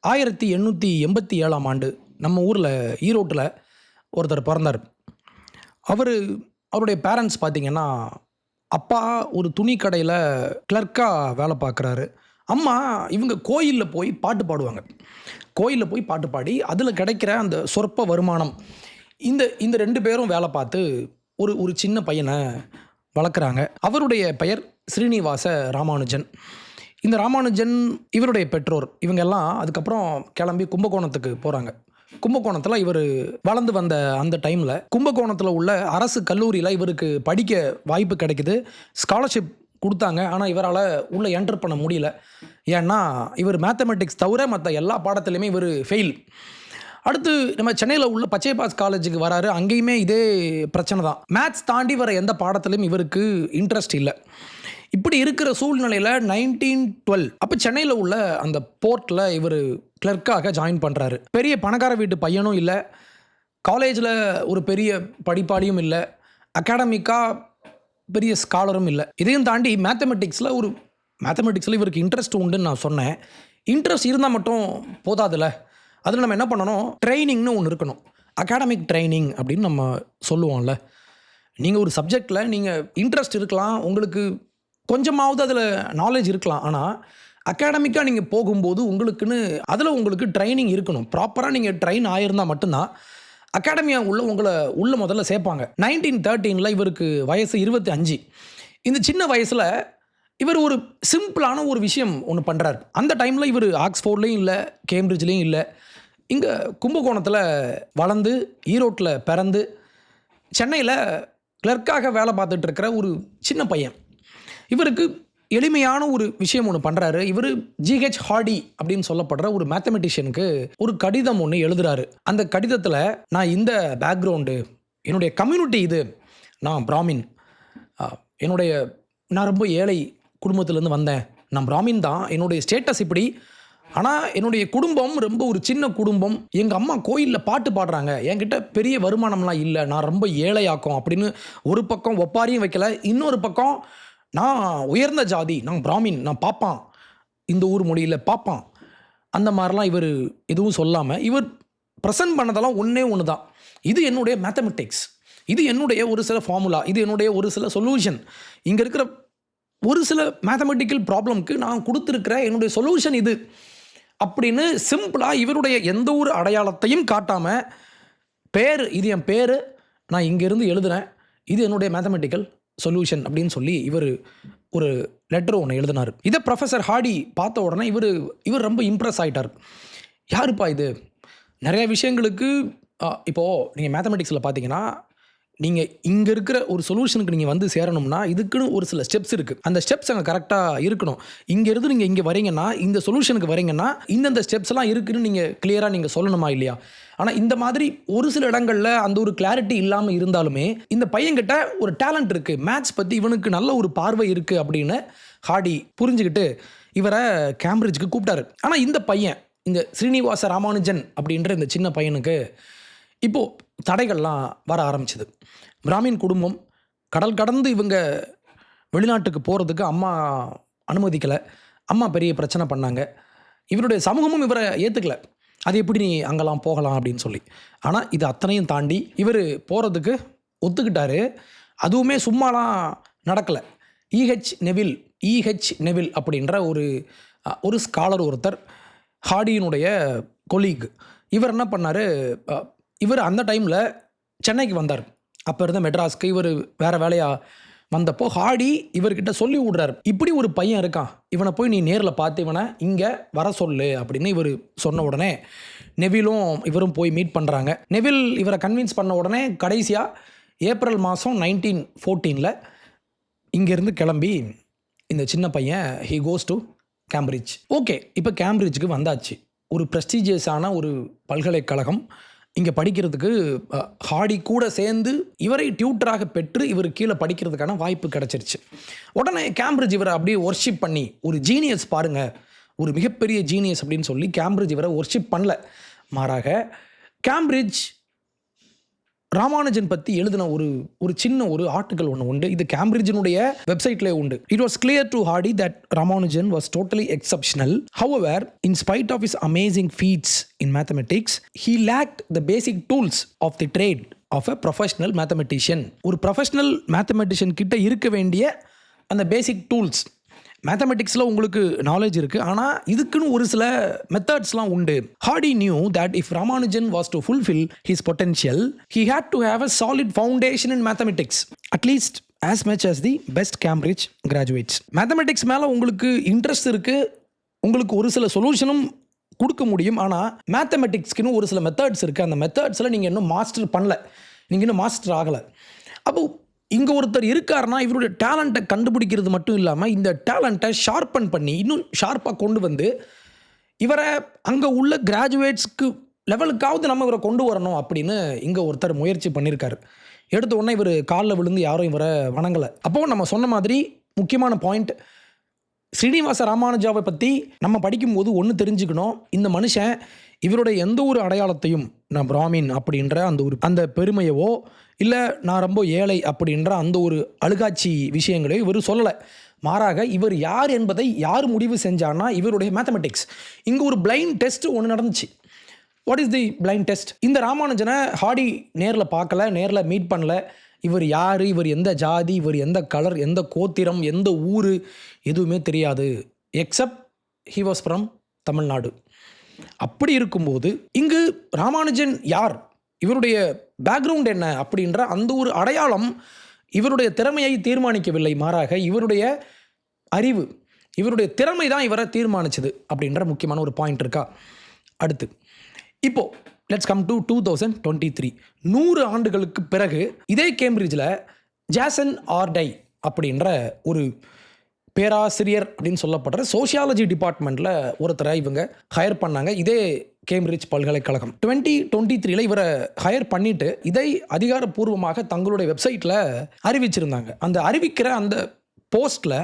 1887ஆம் ஆண்டு நம்ம ஊரில் ஈரோட்டில் ஒருத்தர் பிறந்தார். அவருடைய பேரண்ட்ஸ் பார்த்தீங்கன்னா, அப்பா ஒரு துணி கடையில் கிளர்க்காக வேலை பார்க்குறாரு. அம்மா இவங்க கோயிலில் போய் பாட்டு பாடுவாங்க. கோயிலில் போய் பாட்டு பாடி அதில் கிடைக்கிற அந்த சொற்ப வருமானம், இந்த 2 பேரும் வேலை பார்த்து ஒரு சின்ன பையனை வளர்க்குறாங்க. அவருடைய பெயர் ஸ்ரீனிவாச ராமானுஜன். இந்த ராமானுஜன், இவருடைய பெற்றோர் இவங்கெல்லாம் அதுக்கப்புறம் கிளம்பி கும்பகோணத்துக்கு போகிறாங்க. கும்பகோணத்தில் இவர் வளர்ந்து வந்த அந்த டைமில் கும்பகோணத்தில் உள்ள அரசு கல்லூரியில் இவருக்கு படிக்க வாய்ப்பு கிடைக்குது. ஸ்காலர்ஷிப் கொடுத்தாங்க. ஆனால் இவரால் உள்ளே என்டர் பண்ண முடியல. ஏன்னா இவர் மேத்தமெட்டிக்ஸ் தவிர மற்ற எல்லா பாடத்துலையுமே இவர் ஃபெயில். அடுத்து நம்ம சென்னையில் உள்ள பச்சைபாஸ் காலேஜுக்கு வராரு. அங்கேயுமே இதே பிரச்சனை தான். மேத்ஸ் தாண்டி வர எந்த பாடத்துலையும் இவருக்கு இன்ட்ரெஸ்ட் இல்லை. இப்படி இருக்கிற சூழ்நிலையில் 1912 அப்போ சென்னையில் உள்ள அந்த போர்ட்டில் இவர் கிளர்க்காக ஜாயின் பண்ணுறாரு. பெரிய பணக்கார வீட்டு பையனும் இல்லை, காலேஜில் ஒரு பெரிய படிப்பாளியும் இல்லை, அகாடமிக்காக பெரிய ஸ்காலரும் இல்லை. இதையும் தாண்டி மேத்தமெட்டிக்ஸில் இவருக்கு இன்ட்ரெஸ்ட் உண்டுன்னு நான் சொன்னேன். இன்ட்ரெஸ்ட் இருந்தால் மட்டும் போதாதுல்ல, அதில் நம்ம என்ன பண்ணணும், ட்ரைனிங்னு ஒன்று இருக்கணும். அகாடமிக் ட்ரைனிங் அப்படின்னு நம்ம சொல்லுவோம்ல. நீங்கள் ஒரு சப்ஜெக்டில் நீங்கள் இன்ட்ரெஸ்ட் இருக்கலாம், உங்களுக்கு கொஞ்சமாவது அதில் நாலேஜ் இருக்கலாம். ஆனால் அகாடமிக்காக நீங்கள் போகும்போது உங்களுக்கு ட்ரைனிங் இருக்கணும். ப்ராப்பராக நீங்கள் ட்ரெயின் ஆகியிருந்தால் மட்டும்தான் அகாடமியாக உங்களை முதல்ல சேர்ப்பாங்க. 1913 இவருக்கு வயசு 25. இந்த சின்ன வயசில் இவர் ஒரு சிம்பிளான ஒரு விஷயம் ஒன்று பண்ணுறார். அந்த டைமில் இவர் ஆக்ஸ்ஃபோர்ட்லேயும் இல்லை, கேம்பிரிட்ஜ்லேயும் இல்லை, இங்கே கும்பகோணத்தில் வளர்ந்து ஈரோட்டில் பிறந்து சென்னையில் கிளர்க்காக வேலை பார்த்துட்டு இருக்கிற ஒரு சின்ன பையன். இவருக்கு எளிமையான ஒரு விஷயம் ஒன்று பண்ணுறாரு. இவர் ஜிஹெச் ஹார்டி அப்படின்னு சொல்லப்படுற ஒரு மேத்தமெட்டிஷியனுக்கு ஒரு கடிதம் ஒன்று எழுதுறாரு. அந்த கடிதத்தில், நான் இந்த பேக்ரவுண்டு, என்னுடைய கம்யூனிட்டி இது, நான் பிராமின், நான் ரொம்ப ஏழை குடும்பத்திலேருந்து வந்தேன், நான் பிராமின் தான், என்னுடைய ஸ்டேட்டஸ் இப்படி, ஆனால் என்னுடைய குடும்பம் ரொம்ப ஒரு சின்ன குடும்பம், எங்கள் அம்மா கோயிலில் பாட்டு பாடுறாங்க, என்கிட்ட பெரிய வருமானம்லாம் இல்லை, நான் ரொம்ப ஏழையாக்கும் அப்படின்னு ஒரு பக்கம் ஒப்பாரியும் வைக்கல. இன்னொரு பக்கம், நான் உயர்ந்த ஜாதி, நான் பிராமின், நான் பாப்பான், இந்த ஊர் மொழியில் பாப்பான், அந்த மாதிரிலாம் இவர் எதுவும் சொல்லாமல் இவர் ப்ரெசன்ட் பண்ணதெல்லாம் ஒன்று தான். இது என்னுடைய மேத்தமெட்டிக்ஸ், இது என்னுடைய ஒரு சில ஃபார்முலா, இது என்னுடைய ஒரு சில சொல்யூஷன், இங்கே இருக்கிற ஒரு சில மேத்தமெட்டிக்கல் ப்ராப்ளம்க்கு நான் கொடுத்துருக்கிற என்னுடைய சொல்யூஷன் இது அப்படின்னு சிம்பிளாக இவருடைய எந்த ஒரு அடையாளத்தையும் காட்டாமல், இது என் பேர், நான் இங்கேருந்து எழுதுகிறேன், இது என்னுடைய மேத்தமெட்டிக்கல் சொல்யூஷன் அப்படின்னு சொல்லி இவர் ஒரு லெட்டர் ஒன்று எழுதினார். இதை ப்ரொஃபஸர் ஹார்டி பார்த்த உடனே இவர் ரொம்ப இம்ப்ரெஸ் ஆகிட்டார். யாருப்பா இது? நிறைய விஷயங்களுக்கு இப்போது நீங்கள் மேத்தமெட்டிக்ஸில் பார்த்தீங்கன்னா, நீங்கள் இங்கே இருக்கிற ஒரு சொல்யூஷனுக்கு நீங்கள் வந்து சேரணும்னா இதுக்குன்னு ஒரு சில ஸ்டெப்ஸ் இருக்குது. அந்த ஸ்டெப்ஸ் அங்கே கரெக்டாக இருக்கணும். இங்கேருந்து நீங்கள் இங்கே வரீங்கன்னா, இந்த சொல்யூஷனுக்கு வரீங்கன்னா இந்தந்த ஸ்டெப்ஸ்லாம் இருக்குதுன்னு நீங்கள் கிளியராக நீங்கள் சொல்லணுமா இல்லையா? ஆனால் இந்த மாதிரி ஒரு சில இடங்களில் அந்த ஒரு கிளாரிட்டி இல்லாமல் இருந்தாலுமே, இந்த பையன்கிட்ட ஒரு டேலண்ட் இருக்குது, மேத்ஸ் பற்றி இவனுக்கு நல்ல ஒரு பார்வை இருக்குது அப்படின்னு ஹார்டி புரிஞ்சுக்கிட்டு இவரை கேம்பிரிட்ஜுக்கு கூப்பிட்டாரு. ஆனால் இந்த பையன், இந்த ஸ்ரீனிவாச ராமானுஜன் அப்படின்ற இந்த சின்ன பையனுக்கு இப்போது தடைகள்லாம் வர ஆரம்பிச்சிது. பிராமின் குடும்பம், கடல் கடந்து இவங்க வெளிநாட்டுக்கு போகிறதுக்கு அம்மா அனுமதிக்கலை. அம்மா பெரிய பிரச்சனை பண்ணாங்க. இவருடைய சமூகமும் இவரை ஏற்றுக்கலை. அது எப்படி நீ அங்கெல்லாம் போகலாம் அப்படின்னு சொல்லி. ஆனால் இது அத்தனையும் தாண்டி இவர் போகிறதுக்கு ஒத்துக்கிட்டாரு. அதுவுமே சும்மாலாம் நடக்கலை. இஹெச் நெவில் அப்படின்ற ஒரு ஸ்காலர் ஒருத்தர், ஹார்டியினுடைய கொலீக். இவர் என்ன பண்ணார், இவர் அந்த டைமில் சென்னைக்கு வந்தார். அப்போ இருந்த மெட்ராஸ்க்கு இவர் வேறு வேலையாக வந்தப்போ ஹார்டி இவர்கிட்ட சொல்லி விடுறார், இப்படி ஒரு பையன் இருக்கான், இவனை போய் நீ நேரில் பார்த்து இவனை இங்கே வர சொல்லு அப்படின்னு இவர் சொன்ன உடனே நெவிலும் இவரும் போய் மீட் பண்ணுறாங்க. நெவில் இவரை கன்வின்ஸ் பண்ண உடனே கடைசியாக ஏப்ரல் மாதம் 1914 இங்கேருந்து கிளம்பி இந்த சின்ன பையன் he goes to Cambridge. Okay, இப்போ கேம்பிரிட்ஜுக்கு வந்தாச்சு. ஒரு ப்ரெஸ்டீஜியஸான ஒரு பல்கலைக்கழகம். இங்கே படிக்கிறதுக்கு ஹார்டி கூட சேர்ந்து இவரை டியூட்டராக பெற்று இவர் கீழே படிக்கிறதுக்கான வாய்ப்பு கிடச்சிருச்சு. உடனே கேம்பிரிட்ஜ் இவரை அப்படியே ஒர்ஷிப் பண்ணி, ஒரு ஜீனியஸ் பாருங்கள், ஒரு மிகப்பெரிய ஜீனியஸ் அப்படின்னு சொல்லி கேம்பிரிட்ஜ் இவரை ஒர்ஷிப் பண்ணல. மாறாக கேம்பிரிட்ஜ் ராமானுஜன் பற்றி எழுதின ஒரு சின்ன ஒரு ஆர்டிக்கல் ஒன்று உண்டு. இது கேம்பிரிட்ஜினுடைய வெப்சைட்லேயே உண்டு. It was clear to Hardy that Ramanujan was totally exceptional. However, in spite of his amazing feats in mathematics, he lacked the basic tools of the trade of a professional mathematician. ஒரு professional mathematician கிட்ட இருக்க வேண்டிய அந்த பேசிக் tools. மேத்தமெட்டிக்ஸில் உங்களுக்கு knowledge இருக்குது, ஆனால் இதுக்குன்னு ஒரு சில மெத்தட்ஸ்லாம் உண்டு. Hardy knew that if Ramanujan was to fulfil his potential, he had to have a solid foundation in mathematics, at least as much as the best Cambridge graduates. Mathematics மேலே உங்களுக்கு இன்ட்ரெஸ்ட் இருக்குது, உங்களுக்கு ஒரு சில சொல்யூஷனும் கொடுக்க முடியும். ஆனால் மேத்தமெட்டிக்ஸ்க்குன்னு ஒரு சில மெத்தட்ஸ் இருக்குது. அந்த மெத்தட்ஸில் நீங்கள் இன்னும் மாஸ்டர் பண்ணல, நீங்கள் இன்னும் மாஸ்டர் ஆகலை. அப்போ இங்கே ஒருத்தர் இருக்காருன்னா இவருடைய டேலண்ட்டை கண்டுபிடிக்கிறது மட்டும் இல்லாமல் இந்த டேலண்ட்டை ஷார்ப்பன் பண்ணி இன்னும் ஷார்ப்பாக கொண்டு வந்து இவரை அங்கே உள்ள கிராஜுவேட்ஸ்க்கு லெவலுக்காவது நம்ம இவரை கொண்டு வரணும் அப்படின்னு இங்கே ஒருத்தர் முயற்சி பண்ணியிருக்காரு. எடுத்த உடனே இவர் காலில் விழுந்து யாரும் இவரை வணங்கலை. அப்போது நம்ம சொன்ன மாதிரி முக்கியமான பாயிண்ட், ஸ்ரீனிவாச ராமானுஜாவை பற்றி நம்ம படிக்கும்போது ஒன்று தெரிஞ்சுக்கணும். இந்த மனுஷன் இவருடைய எந்த ஒரு அடையாளத்தையும், நான் பிராமின் அப்படின்ற அந்த பெருமையவோ இல்லை நான் ரொம்ப ஏழை அப்படின்ற அந்த ஒரு அழுகாட்சி விஷயங்களையும் இவர் சொல்லலை. மாறாக இவர் யார் என்பதை யார் முடிவு செஞ்சான்னா இவருடைய மேத்தமெட்டிக்ஸ். இங்கே ஒரு பிளைண்ட் டெஸ்ட் ஒன்று நடந்துச்சு. What is the blind test? இந்த ராமானுஜனை ஹார்டி நேரில் பார்க்கல, நேரில் மீட் பண்ணல. இவர் யார், இவர் எந்த ஜாதி, இவர் எந்த கலர், எந்த கோத்திரம், எந்த ஊர், எதுவுமே தெரியாது. Accept he was from Tamil Nadu. அப்படி இருக்கும்போது இங்கு ராமானுஜன் யார், இவருடைய பேக்ரவுண்ட் என்ன அப்படின்ற அந்த ஒரு அடையாளம் இவருடைய திறமையை தீர்மானிக்கவில்லை. மாறாக இவருடைய அறிவு, இவருடைய திறமை தான் இவரை தீர்மானிச்சது அப்படின்ற முக்கியமான ஒரு பாயிண்ட் இருக்கா. அடுத்து இப்போது லெட்ஸ் கம் டு 2023. 100 ஆண்டுகளுக்கு பிறகு இதே கேம்பிரிட்ஜில் ஜாசன் ஆர்டை அப்படின்ற ஒரு பேராசிரியர் அப்படின்னு சொல்லப்படுற சோஷியாலஜி டிபார்ட்மெண்ட்டில் ஒருத்தரை இவங்க ஹையர் பண்ணாங்க. இதே கேம்பிரிட்ஜ் பல்கலைக்கழகம் 2023 இவரை ஹையர் பண்ணிவிட்டு இதை அதிகாரப்பூர்வமாக தங்களுடைய வெப்சைட்டில் அறிவிச்சிருந்தாங்க. அந்த அறிவிக்கிற அந்த போஸ்ட்டில்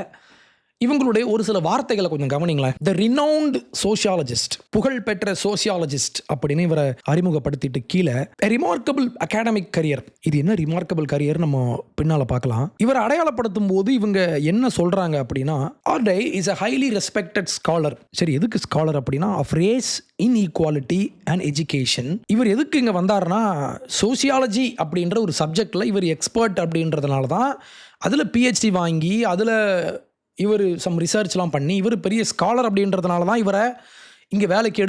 இவங்களுடைய ஒரு சில வார்த்தைகளை கொஞ்சம் கவனிங்களேன். த ரினவுண்ட் சோஷியாலஜிஸ்ட், புகழ்பெற்ற சோஷியாலஜிஸ்ட் அப்படின்னு இவரை அறிமுகப்படுத்திட்டு கீழே ரிமார்க்கபிள் அகாடமிக் கரியர். இது என்ன ரிமார்க்கபிள் கரியர் நம்ம பின்னால் பார்க்கலாம். இவரை அடையாளப்படுத்தும் போது இவங்க என்ன சொல்கிறாங்க அப்படின்னா, Ardai is a highly respected scholar. சரி, எதுக்கு ஸ்காலர் அப்படின்னா of race inequality and education. இவர் எதுக்கு இங்கே வந்தாருன்னா சோஷியாலஜி அப்படின்ற ஒரு சப்ஜெக்டில் இவர் எக்ஸ்பர்ட் அப்படின்றதுனால தான் அதில் பிஹெச்டி வாங்கி அதில் இவர் சம் ரிசர்ச்லாம் பண்ணி இவர் பெரிய ஸ்காலர் அப்படின்றதுனால தான் இவரை இங்கே வேலைக்கு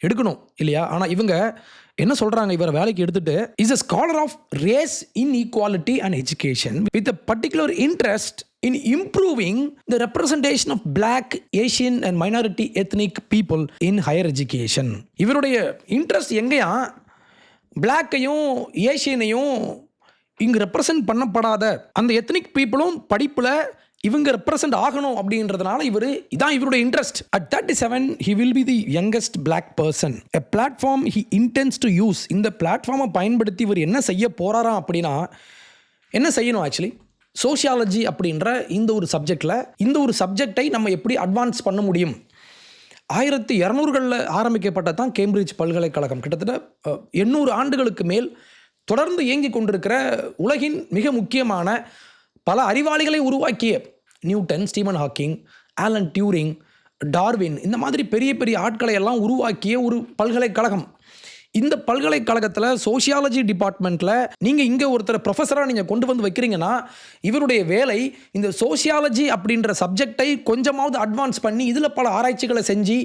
எடுக்கணும் இல்லையா. ஆனால் இவங்க என்ன சொல்கிறாங்க, இவரை வேலைக்கு எடுத்துட்டு is a scholar of race inequality and education with a particular interest in improving the representation of black, Asian and minority ethnic people in higher education. இவருடைய இன்ட்ரெஸ்ட் எங்கேயா பிளாக்கையும் ஏஷியனையும் இங்கே ரெப்ரசன்ட் பண்ணப்படாத அந்த எத்னிக் பீப்புளும் படிப்பில் இவங்க ரெப்ரசன்ட் ஆகணும் அப்படின்றதுனால இதான் இவருடைய interest. At 37 he will be the youngest black person. A platform he intends to use. இந்த பிளாட்ஃபார்மை பயன்படுத்தி இவர் என்ன செய்ய போறாராம் அப்படின்னா, என்ன செய்யணும் ஆக்சுவலி சோஷியாலஜி அப்படின்ற இந்த ஒரு சப்ஜெக்டை நம்ம எப்படி அட்வான்ஸ் பண்ண முடியும். 1200களில் ஆரம்பிக்கப்பட்ட தான் கேம்பிரிட்ஜ் பல்கலைக்கழகம். கிட்டத்தட்ட 800 ஆண்டுகளுக்கு மேல் தொடர்ந்து இயங்கி கொண்டிருக்கிற உலகின் மிக முக்கியமான பல அறிவாளிகளை உருவாக்கிய Newton, Stephen Hawking, Alan Turing, Darwin, இந்த மாதிரி பெரிய பெரிய ஆட்களை எல்லாம் உருவாக்கிய ஒரு பல்கலைக்கழகம். இந்த பல்கலைக்கழகத்தில் சோஷியாலஜி டிபார்ட்மெண்ட்டில் நீங்கள் இங்கே ஒருத்தர் ப்ரொஃபஸராக நீங்கள் கொண்டு வந்து வைக்கிறீங்கன்னா இவருடைய வேலை இந்த சோஷியாலஜி அப்படின்ற சப்ஜெக்டை கொஞ்சமாவது அட்வான்ஸ் பண்ணி இதில் பல ஆராய்ச்சிகளை செஞ்சு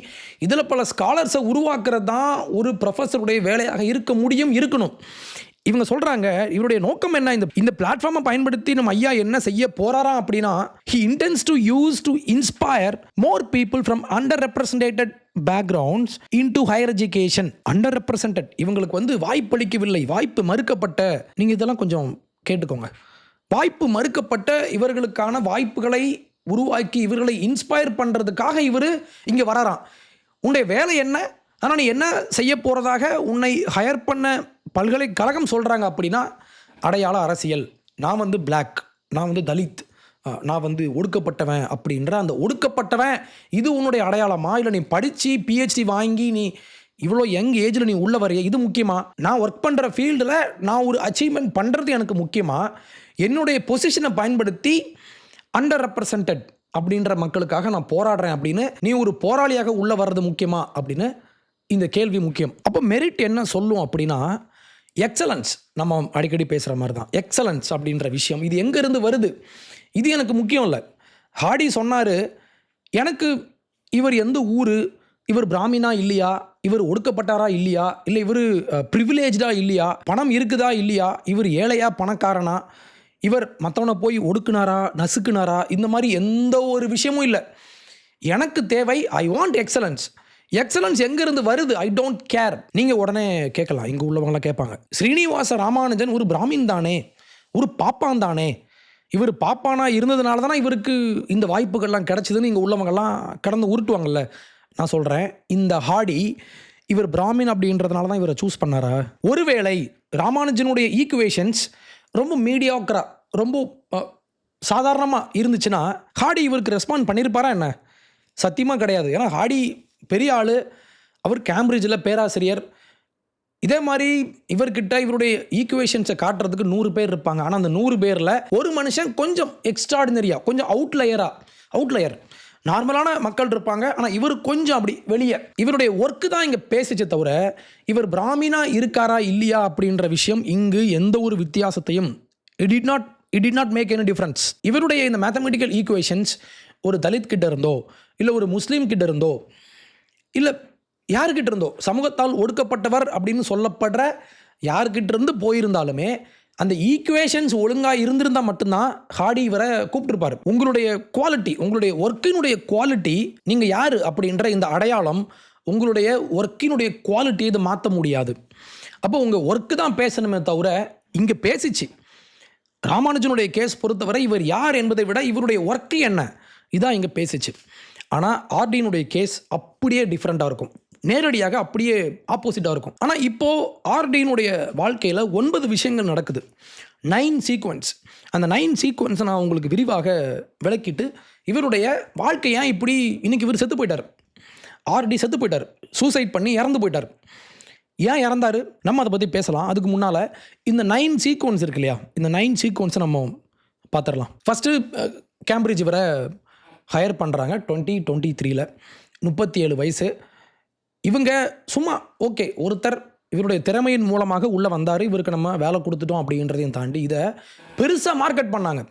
இதில் பல ஸ்காலர்ஸை உருவாக்குறது தான் ஒரு ப்ரொஃபஸருடைய வேலையாக இருக்கணும். இவங்க சொல்கிறாங்க இவருடைய நோக்கம் என்ன, இந்த பிளாட்ஃபார்மை பயன்படுத்தி நம்ம ஐயா என்ன செய்ய போறாராம் அப்படின்னா, he intends to use to inspire more people from underrepresented backgrounds into higher education. underrepresented இவங்களுக்கு வாய்ப்பளிக்கவில்லை, வாய்ப்பு மறுக்கப்பட்ட, நீங்கள் இதெல்லாம் கொஞ்சம் கேட்டுக்கோங்க. வாய்ப்பு மறுக்கப்பட்ட இவர்களுக்கான வாய்ப்புகளை உருவாக்கி இவர்களை இன்ஸ்பயர் பண்ணுறதுக்காக இவர் இங்கே வராராம். உன்னுடைய வேலை என்ன, ஆனால் நீ என்ன செய்ய போகிறதாக உன்னை ஹையர் பண்ண பல்கலைக்கழகம் சொல்கிறாங்க அப்படின்னா, அடையாள அரசியல், நான் பிளாக், நான் தலித், நான் ஒடுக்கப்பட்டவன் அப்படின்ற அந்த ஒடுக்கப்பட்டவன் இது உன்னுடைய அடையாளமா, இல்லை நீ படித்து பிஹெச்டி வாங்கி நீ இவ்வளோ யங் ஏஜில் நீ உள்ள வரைய இது முக்கியமா? நான் ஒர்க் பண்ணுற ஃபீல்டில் நான் ஒரு அச்சீவ்மெண்ட் பண்ணுறது எனக்கு முக்கியமா? என்னுடைய பொசிஷனை பயன்படுத்தி அண்டர் ரெப்ரசன்டட் அப்படின்ற மக்களுக்காக நான் போராடுறேன் அப்படின்னு நீ ஒரு போராளியாக உள்ள வர்றது முக்கியமா அப்படின்னு இந்த கேள்வி முக்கியம். அப்போ மெரிட் என்ன சொல்லும் அப்படின்னா, எக்ஸலன்ஸ். நம்ம அடிக்கடி பேசுகிற மாதிரி தான் எக்ஸலன்ஸ் அப்படின்ற விஷயம். இது எங்கேருந்து வருது? இது எனக்கு முக்கியம் இல்லை. ஹார்டி சொன்னார், எனக்கு இவர் எந்த ஊர், இவர் பிராமினா இல்லையா, இவர் ஒடுக்கப்பட்டாரா இல்லையா, இல்லை இவர் ப்ரிவிலேஜா இல்லையா, பணம் இருக்குதா இல்லையா, இவர் ஏழையா பணக்காரனா, இவர் மற்றவனை போய் ஒடுக்குனாரா நசுக்குனாரா, இந்த மாதிரி எந்த ஒரு விஷயமும் இல்லை. எனக்கு தேவை, ஐ வாண்ட் எக்ஸலன்ஸ். எக்ஸலன்ஸ் எங்கேருந்து வருது? I don't care. நீங்கள் உடனே கேட்கலாம், இங்கே உள்ளவங்களாம் கேட்பாங்க, ஸ்ரீனிவாச ராமானுஜன் ஒரு பிராமின் தானே, ஒரு பாப்பான் தானே, இவர் பாப்பானா இருந்ததுனால தானே இவருக்கு இந்த வாய்ப்புகள்லாம் கிடச்சிதுன்னு இங்கே உள்ளவங்கெல்லாம் கடந்து உருட்டுவாங்கல்ல. நான் சொல்கிறேன், இந்த ஹார்டி இவர் பிராமின் அப்படின்றதுனால தான் இவரை சூஸ் பண்ணாரா? ஒருவேளை ராமானுஜனுடைய ஈக்குவேஷன்ஸ் ரொம்ப மீடியாக்கரா, ரொம்ப சாதாரணமாக இருந்துச்சுன்னா ஹார்டி இவருக்கு ரெஸ்பாண்ட் பண்ணியிருப்பாரா என்ன? சத்தியமாக கிடையாது. ஏன்னா ஹார்டி பெரிய ஆள், அவர் கேம்பிரிட்ஜில் பேராசிரியர். இதே மாதிரி இவர்கிட்ட இவருடைய ஈக்குவேஷன்ஸை காட்டுறதுக்கு 100 பேர் இருப்பாங்க. ஆனால் அந்த 100 பேரில் ஒரு மனுஷன் கொஞ்சம் எக்ஸ்ட்ராடினரியாக, கொஞ்சம் அவுட்லயர் நார்மலான மக்கள் இருப்பாங்க. ஆனால் இவர் கொஞ்சம் அப்படி வெளியே. இவருடைய ஒர்க்கு தான் இங்கே பேசிச்சே தவிர இவர் பிராமினா இருக்காரா இல்லையா அப்படின்ற விஷயம் இங்கு எந்த ஒரு வித்தியாசத்தையும் it did not make any difference. இவருடைய இந்த மேத்தமெட்டிக்கல் ஈக்குவேஷன்ஸ் ஒரு தலித் கிட்ட இருந்தோ, இல்லை ஒரு முஸ்லீம் கிட்ட இருந்தோ, இல்லை யாருக்கிட்ட இருந்தோ, சமூகத்தால் ஒடுக்கப்பட்டவர் அப்படின்னு சொல்லப்படுற யாருக்கிட்ட இருந்து போயிருந்தாலுமே அந்த ஈக்குவேஷன்ஸ் ஒழுங்காக இருந்திருந்தால் மட்டும்தான் ஹார்டி இவரை கூப்பிட்டுருப்பார். உங்களுடைய குவாலிட்டி, உங்களுடைய ஒர்க்கினுடைய குவாலிட்டி, நீங்கள் யார் அப்படின்ற இந்த அடையாளம் உங்களுடைய ஒர்க்கினுடைய குவாலிட்டி இது மாற்ற முடியாது. அப்போ உங்கள் ஒர்க்கு தான் பேசணுமே தவிர இங்கே பேசிச்சு. ராமானுஜனுடைய கேஸ் பொறுத்தவரை இவர் யார் என்பதை விட இவருடைய ஒர்க்கு என்ன இதான் இங்கே பேசிச்சு. ஆனால் ஆர்டினுடைய கேஸ் அப்படியே டிஃப்ரெண்ட்டாக இருக்கும், நேரடியாக அப்படியே ஆப்போசிட்டாக இருக்கும். ஆனால் இப்போது ஆர்டினுடைய வாழ்க்கையில் 9 விஷயங்கள் நடக்குது, 9 சீக்வன்ஸ். அந்த 9 சீக்வன்ஸை நான் உங்களுக்கு விரிவாக விளக்கிட்டு, இவருடைய வாழ்க்கையை இப்படி இன்றைக்கி இவர் செத்து போயிட்டார், ஆர்டி செத்து போயிட்டார், சூசைட் பண்ணி இறந்து போயிட்டார். ஏன் இறந்தார் நம்ம அதை பற்றி பேசலாம். அதுக்கு முன்னால் இந்த 9 சீக்வன்ஸ் இருக்கு இல்லையா, இந்த 9 சீக்வன்ஸை நம்ம பார்த்துடலாம். ஃபஸ்ட்டு கேம்பிரிட்ஜ் இவரை ஹையர் பண்ணுறாங்க 2023 37 வயசு. இவங்க சும்மா ஓகே, ஒருத்தர் இவருடைய திறமையின் மூலமாக உள்ளே வந்தார், இவருக்கு நம்ம வேலை கொடுத்துட்டோம் அப்படின்றதையும் தாண்டி இதை பெருசாக மார்க்கெட் பண்ணாங்க.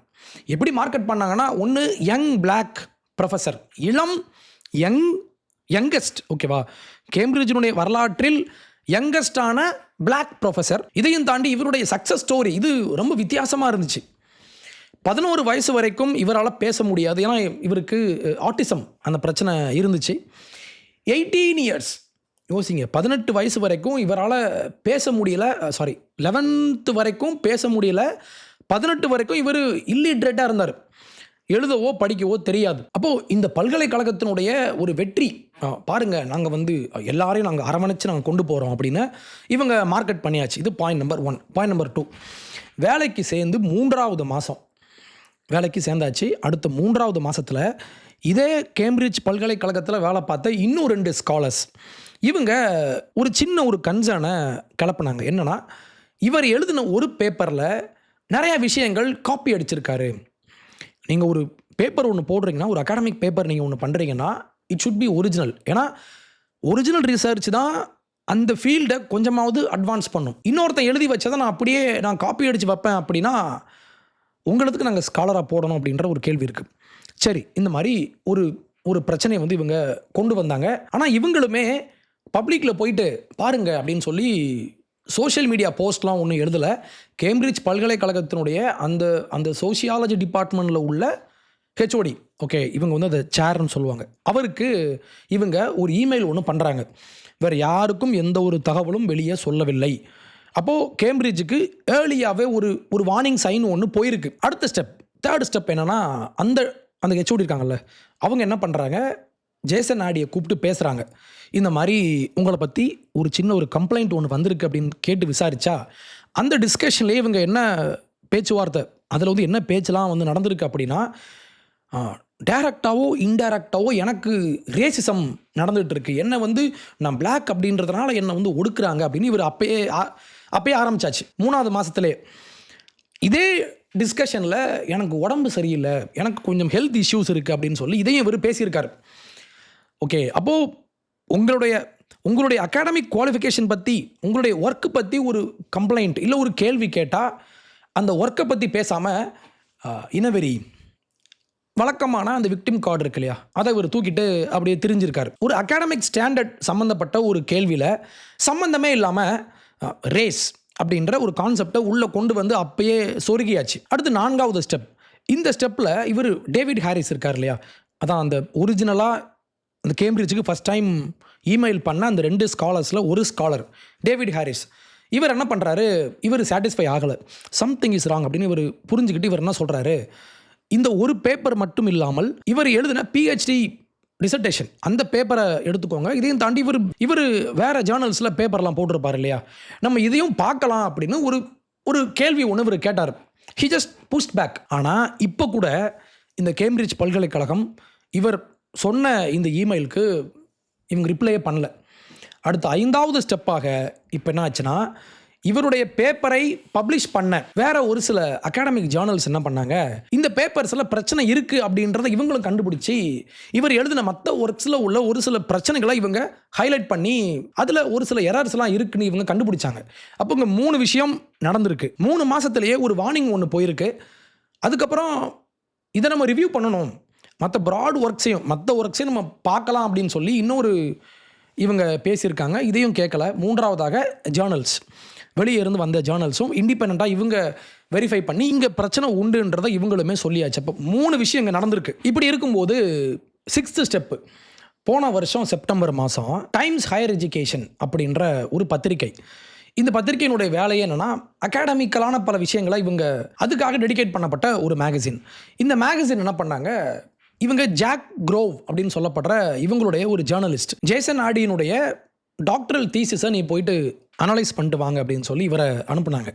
எப்படி மார்க்கெட் பண்ணாங்கன்னா, ஒன்று யங் பிளாக் ப்ரொஃபஸர், இளம் யங்கஸ்ட், ஓகேவா, கேம்பிரிட்ஜினுடைய வரலாற்றில் யங்கஸ்டான பிளாக் ப்ரொஃபஸர். இதையும் தாண்டி இவருடைய சக்ஸஸ் ஸ்டோரி இது ரொம்ப வித்தியாசமாக இருந்துச்சு. 11 வயசு வரைக்கும் இவரால் பேச முடியாது, ஏன்னா இவருக்கு ஆட்டிசம் அந்த பிரச்சனை இருந்துச்சு. 18 இயர்ஸ் யோசிங்க, 18 வயசு வரைக்கும் இவரால் பேச முடியல, 11th வரைக்கும் பேச முடியல, 18 வரைக்கும் இவர் இல்லிட்ரேட்டாக இருந்தார், எழுதவோ படிக்கவோ தெரியாது. அப்போது இந்த பல்கலைக்கழகத்தினுடைய ஒரு வெற்றி பாருங்கள், நாங்கள் எல்லாரையும் நாங்கள் அரவணைச்சு நாங்கள் கொண்டு போகிறோம் அப்படின்னு இவங்க மார்க்கெட் பண்ணியாச்சு. இது பாயிண்ட் நம்பர் 1. பாயிண்ட் நம்பர் 2, வேலைக்கு சேர்ந்து 3வது மாதம் வேலைக்கு சேர்ந்தாச்சு. அடுத்த 3வது மாதத்தில் இதே கேம்பிரிட்ஜ் பல்கலைக்கழகத்தில் வேலை பார்த்த இன்னும் 2 ஸ்காலர்ஸ் இவங்க ஒரு சின்ன ஒரு கன்சர்னை கிளப்புனாங்க. என்னென்னா, இவர் எழுதின ஒரு பேப்பரில் நிறையா விஷயங்கள் காப்பி அடிச்சிருக்காரு. நீங்கள் ஒரு பேப்பர் ஒன்று போடுறீங்கன்னா, ஒரு அகாடமிக் பேப்பர் நீங்கள் ஒன்று பண்ணுறீங்கன்னா, இட் ஷுட் பி ஒரிஜினல். ஏன்னா ஒரிஜினல் ரிசர்ச் தான் அந்த ஃபீல்டை கொஞ்சமாவது அட்வான்ஸ் பண்ணும். இன்னொருத்தன் எழுதி வச்சதை நான் காப்பி அடித்து வைப்பேன் அப்படின்னா உங்களுக்கு நாங்கள் ஸ்காலராக போடணும் அப்படின்ற ஒரு கேள்வி இருக்குது. சரி, இந்த மாதிரி ஒரு பிரச்சனையை இவங்க கொண்டு வந்தாங்க. ஆனால் இவங்களுமே பப்ளிக்கில் போயிட்டு பாருங்கள் அப்படின்னு சொல்லி சோஷியல் மீடியா போஸ்ட்லாம் ஒன்றும் எழுதலை. கேம்பிரிட்ஜ் பல்கலைக்கழகத்தினுடைய அந்த சோஷியாலஜி டிபார்ட்மெண்ட்டில் உள்ள ஹெச்ஓடி, ஓகே, இவங்க அதை சேர்ன்னு சொல்லுவாங்க, அவருக்கு இவங்க ஒரு இமெயில் ஒன்று பண்ணுறாங்க. வேறு யாருக்கும் எந்த ஒரு தகவலும் வெளியே சொல்லவில்லை. அப்போது கேம்பிரிட்ஜுக்கு ஏர்லியாகவே ஒரு வார்னிங் சைன் ஒன்று போயிருக்கு. அடுத்த ஸ்டெப், 3rd ஸ்டெப் என்னென்னா, அந்த ஹெச்ஓடி இருக்காங்கல்ல, அவங்க என்ன பண்ணுறாங்க, ஜேசன் ஆடியை கூப்பிட்டு பேசுகிறாங்க. இந்த மாதிரி உங்களை பற்றி ஒரு சின்ன ஒரு கம்ப்ளைண்ட் ஒன்று வந்திருக்கு அப்படின்னு கேட்டு விசாரித்தா, அந்த டிஸ்கஷன்லேயே இவங்க என்ன பேச்சுவார்த்தை, அதில் என்ன பேச்செலாம் நடந்திருக்கு அப்படின்னா, டைரக்டாவோ இன்டைரக்டாவோ எனக்கு ரேசிசம் நடந்துகிட்டு இருக்கு, என்னை வந்து நான் பிளாக் அப்படின்றதுனால என்னை வந்து ஒடுக்குறாங்க அப்படின்னு இவர் அப்பயே ஆரம்பிச்சாச்சு 3வது மாதத்துலேயே. இதே டிஸ்கஷனில் எனக்கு உடம்பு சரியில்லை, எனக்கு கொஞ்சம் ஹெல்த் இஷ்யூஸ் இருக்குது அப்படின்னு சொல்லி இதையும் இவர் பேசியிருக்காரு. ஓகே, அப்போது உங்களுடைய அகாடமிக் குவாலிஃபிகேஷன் பற்றி, உங்களுடைய ஒர்க்கு பற்றி ஒரு கம்ப்ளைண்ட் இல்லை ஒரு கேள்வி கேட்டால் அந்த ஒர்க்கை பற்றி பேசாமல் இனவெறி வழக்கமான அந்த விக்டிம் கார்டு இருக்கு இல்லையா, அதை இவர் தூக்கிட்டு அப்படியே திரிஞ்சிருக்காரு. ஒரு அகாடமிக் ஸ்டாண்டர்ட் சம்மந்தப்பட்ட ஒரு கேள்வியில் சம்மந்தமே இல்லாமல் ரேஸ் அப்படின்ற ஒரு கான்செப்டை உள்ளே கொண்டு வந்து அப்பயே சொருகியாச்சு. அடுத்து 4வது ஸ்டெப். இந்த ஸ்டெப்பில் இவர் டேவிட் ஹாரிஸ் இருக்கார் இல்லையா, அதான் அந்த ஒரிஜினலாக அந்த கேம்பிரிட்ஜுக்கு ஃபஸ்ட் டைம் இமெயில் பண்ண அந்த 2 ஸ்காலர்ஸில் ஒரு ஸ்காலர் டேவிட் ஹாரிஸ். இவர் என்ன பண்ணுறாரு, இவர் சாட்டிஸ்ஃபை ஆகலை, சம்திங் இஸ் ராங் அப்படின்னு இவர் புரிஞ்சுக்கிட்டு இவர் என்ன சொல்கிறாரு, இந்த ஒரு பேப்பர் மட்டும் இல்லாமல் இவர் எழுதின PhD டிசர்டேஷன் அந்த பேப்பரை எடுத்துக்கோங்க, இதையும் தாண்டி இவர் வேறு ஜேர்னல்ஸில் பேப்பர்லாம் போட்டிருப்பார் இல்லையா, நம்ம இதையும் பார்க்கலாம் அப்படின்னு ஒரு கேள்வி ஒன்று இவர் கேட்டார். He just pushed back. ஆனால் இப்போ கூட இந்த கேம்பிரிட்ஜ் பல்கலைக்கழகம் இவர் சொன்ன இந்த இமெயிலுக்கு இவங்க ரிப்ளையே பண்ணல. அடுத்த 5வது ஸ்டெப்பாக இப்போ என்ன ஆச்சுன்னா, இவருடைய பேப்பரை பப்ளிஷ் பண்ண வேற ஒரு சில அகாடமிக் ஜேர்னல்ஸ் என்ன பண்ணாங்க, இந்த பேப்பர்ஸில் பிரச்சனை இருக்குது அப்படின்றத இவங்களும் கண்டுபிடிச்சி இவர் எழுதின மற்ற ஒர்க்ஸில் உள்ள ஒரு சில பிரச்சனைகளை இவங்க ஹைலைட் பண்ணி அதில் ஒரு சில எரர்ஸ்லாம் இருக்குன்னு இவங்க கண்டுபிடிச்சாங்க. அப்போ இங்கே 3 விஷயம் நடந்திருக்கு. 3 மாதத்துலேயே ஒரு வார்னிங் ஒன்று போயிருக்கு. அதுக்கப்புறம் இதை நம்ம ரிவ்யூ பண்ணணும், மற்ற ப்ராட் ஒர்க்ஸையும் நம்ம பார்க்கலாம் அப்படின்னு சொல்லி இன்னொரு இவங்க பேசியிருக்காங்க. இதையும் கேட்கல. 3வதாக ஜேர்னல்ஸ், வெளியே இருந்து வந்த ஜேர்னல்ஸும் இண்டிபெண்ட்டாக இவங்க வெரிஃபை பண்ணி இங்கே பிரச்சனை உண்டுன்றதை இவங்களுமே சொல்லியாச்சு. அப்போ 3 விஷயம் இங்கே நடந்திருக்கு. இப்படி இருக்கும்போது 6th ஸ்டெப்பு, போன வருஷம் செப்டம்பர் மாதம் டைம்ஸ் ஹையர் எஜுகேஷன் அப்படின்ற ஒரு பத்திரிகை, இந்த பத்திரிகையினுடைய வேலையே என்னென்னா அகாடமிக்கலான பல விஷயங்களை இவங்க அதுக்காக டெடிகேட் பண்ணப்பட்ட ஒரு மேகசின். இந்த மேகசின் என்ன பண்ணாங்க, இவங்க ஜாக் க்ரோவ் அப்படின்னு சொல்லப்படுற இவங்களுடைய ஒரு ஜேர்னலிஸ்ட் ஜேசன் ஆடியினுடைய டாக்டரல் தீசிஸை நீ போயிட்டு அனலைஸ் பண்ணிட்டு வாங்க அப்படின்னு சொல்லி இவரை அனுப்புனாங்க.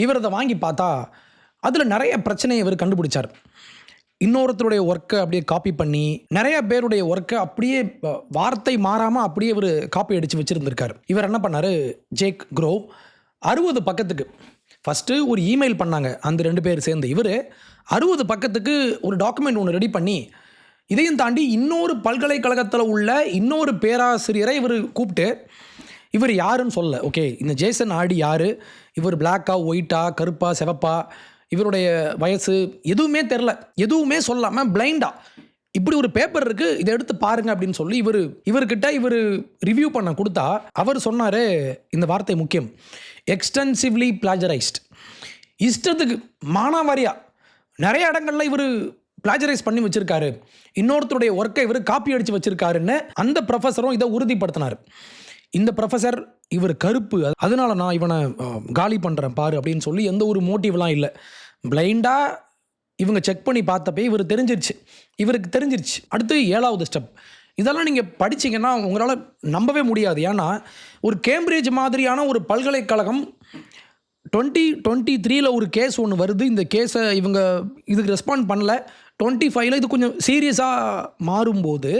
இவர் அதை வாங்கி பார்த்தா அதில் நிறைய பிரச்சனையை இவர் கண்டுபிடிச்சார். இன்னொருத்தருடைய ஒர்க்கை அப்படியே காப்பி பண்ணி நிறைய பேருடைய ஒர்க்கை அப்படியே வார்த்தை மாறாமல் அப்படியே இவர் காப்பி அடித்து வச்சுருந்துருக்கார். இவர் என்ன பண்ணார், ஜேக் க்ரோவ் 60 பக்கத்துக்கு ஃபஸ்ட்டு ஒரு இமெயில் பண்ணாங்க அந்த 2 பேர் சேர்ந்து. இவர் 60 பக்கத்துக்கு ஒரு டாக்குமெண்ட் ஒன்று ரெடி பண்ணி இதையும் தாண்டி இன்னொரு பல்கலைக்கழகத்தில் உள்ள இன்னொரு பேராசிரியரை இவர் கூப்பிட்டு, இவர் யாருன்னு சொல்ல, ஓகே இந்த ஜேசன் ஆடி யார், இவர் பிளாக்கா ஒயிட்டா கருப்பா சிவப்பா, இவருடைய வயசு எதுவுமே தெரில, எதுவுமே சொல்லாமல் பிளைண்டாக இப்படி ஒரு பேப்பர் இருக்குது இதை எடுத்து பாருங்கள் அப்படின்னு சொல்லி இவர்கிட்ட ரிவ்யூ பண்ண கொடுத்தா அவர் சொன்னார் இந்த வார்த்தை முக்கியம், எக்ஸ்டென்சிவ்லி பிளாஜரைஸ்ட். இஷ்டத்துக்கு மானாவாரியாக நிறைய இடங்கள்ல இவர் பிளாஜரைஸ் பண்ணி வச்சுருக்காரு, இன்னொருத்தருடைய ஒர்க்கை இவர் காப்பி அடித்து வச்சுருக்காருன்னு அந்த ப்ரொஃபஸரும் இதை உறுதிப்படுத்தினார். இந்த ப்ரொஃபஸர் இவர் கருப்பு அதனால நான் இவனை காலி பண்ணுறேன் பாரு அப்படின்னு சொல்லி எந்த ஒரு மோட்டிவ்லாம் இல்லை, பிளைண்டாக இவங்க செக் பண்ணி பார்த்தப்பே இவருக்கு தெரிஞ்சிருச்சு. அடுத்து 7வது ஸ்டெப். இதெல்லாம் நீங்கள் படிச்சிங்கன்னா உங்களால் நம்பவே முடியாது. ஏன்னா ஒரு கேம்பிரிட்ஜ் மாதிரியான ஒரு பல்கலைக்கழகம் 2023 ஒரு கேஸ் ஒன்று வருது. இந்த கேஸை இவங்க இதுக்கு ரெஸ்பாண்ட் பண்ணல. 25 இது கொஞ்சம் சீரியஸாக மாறும்போது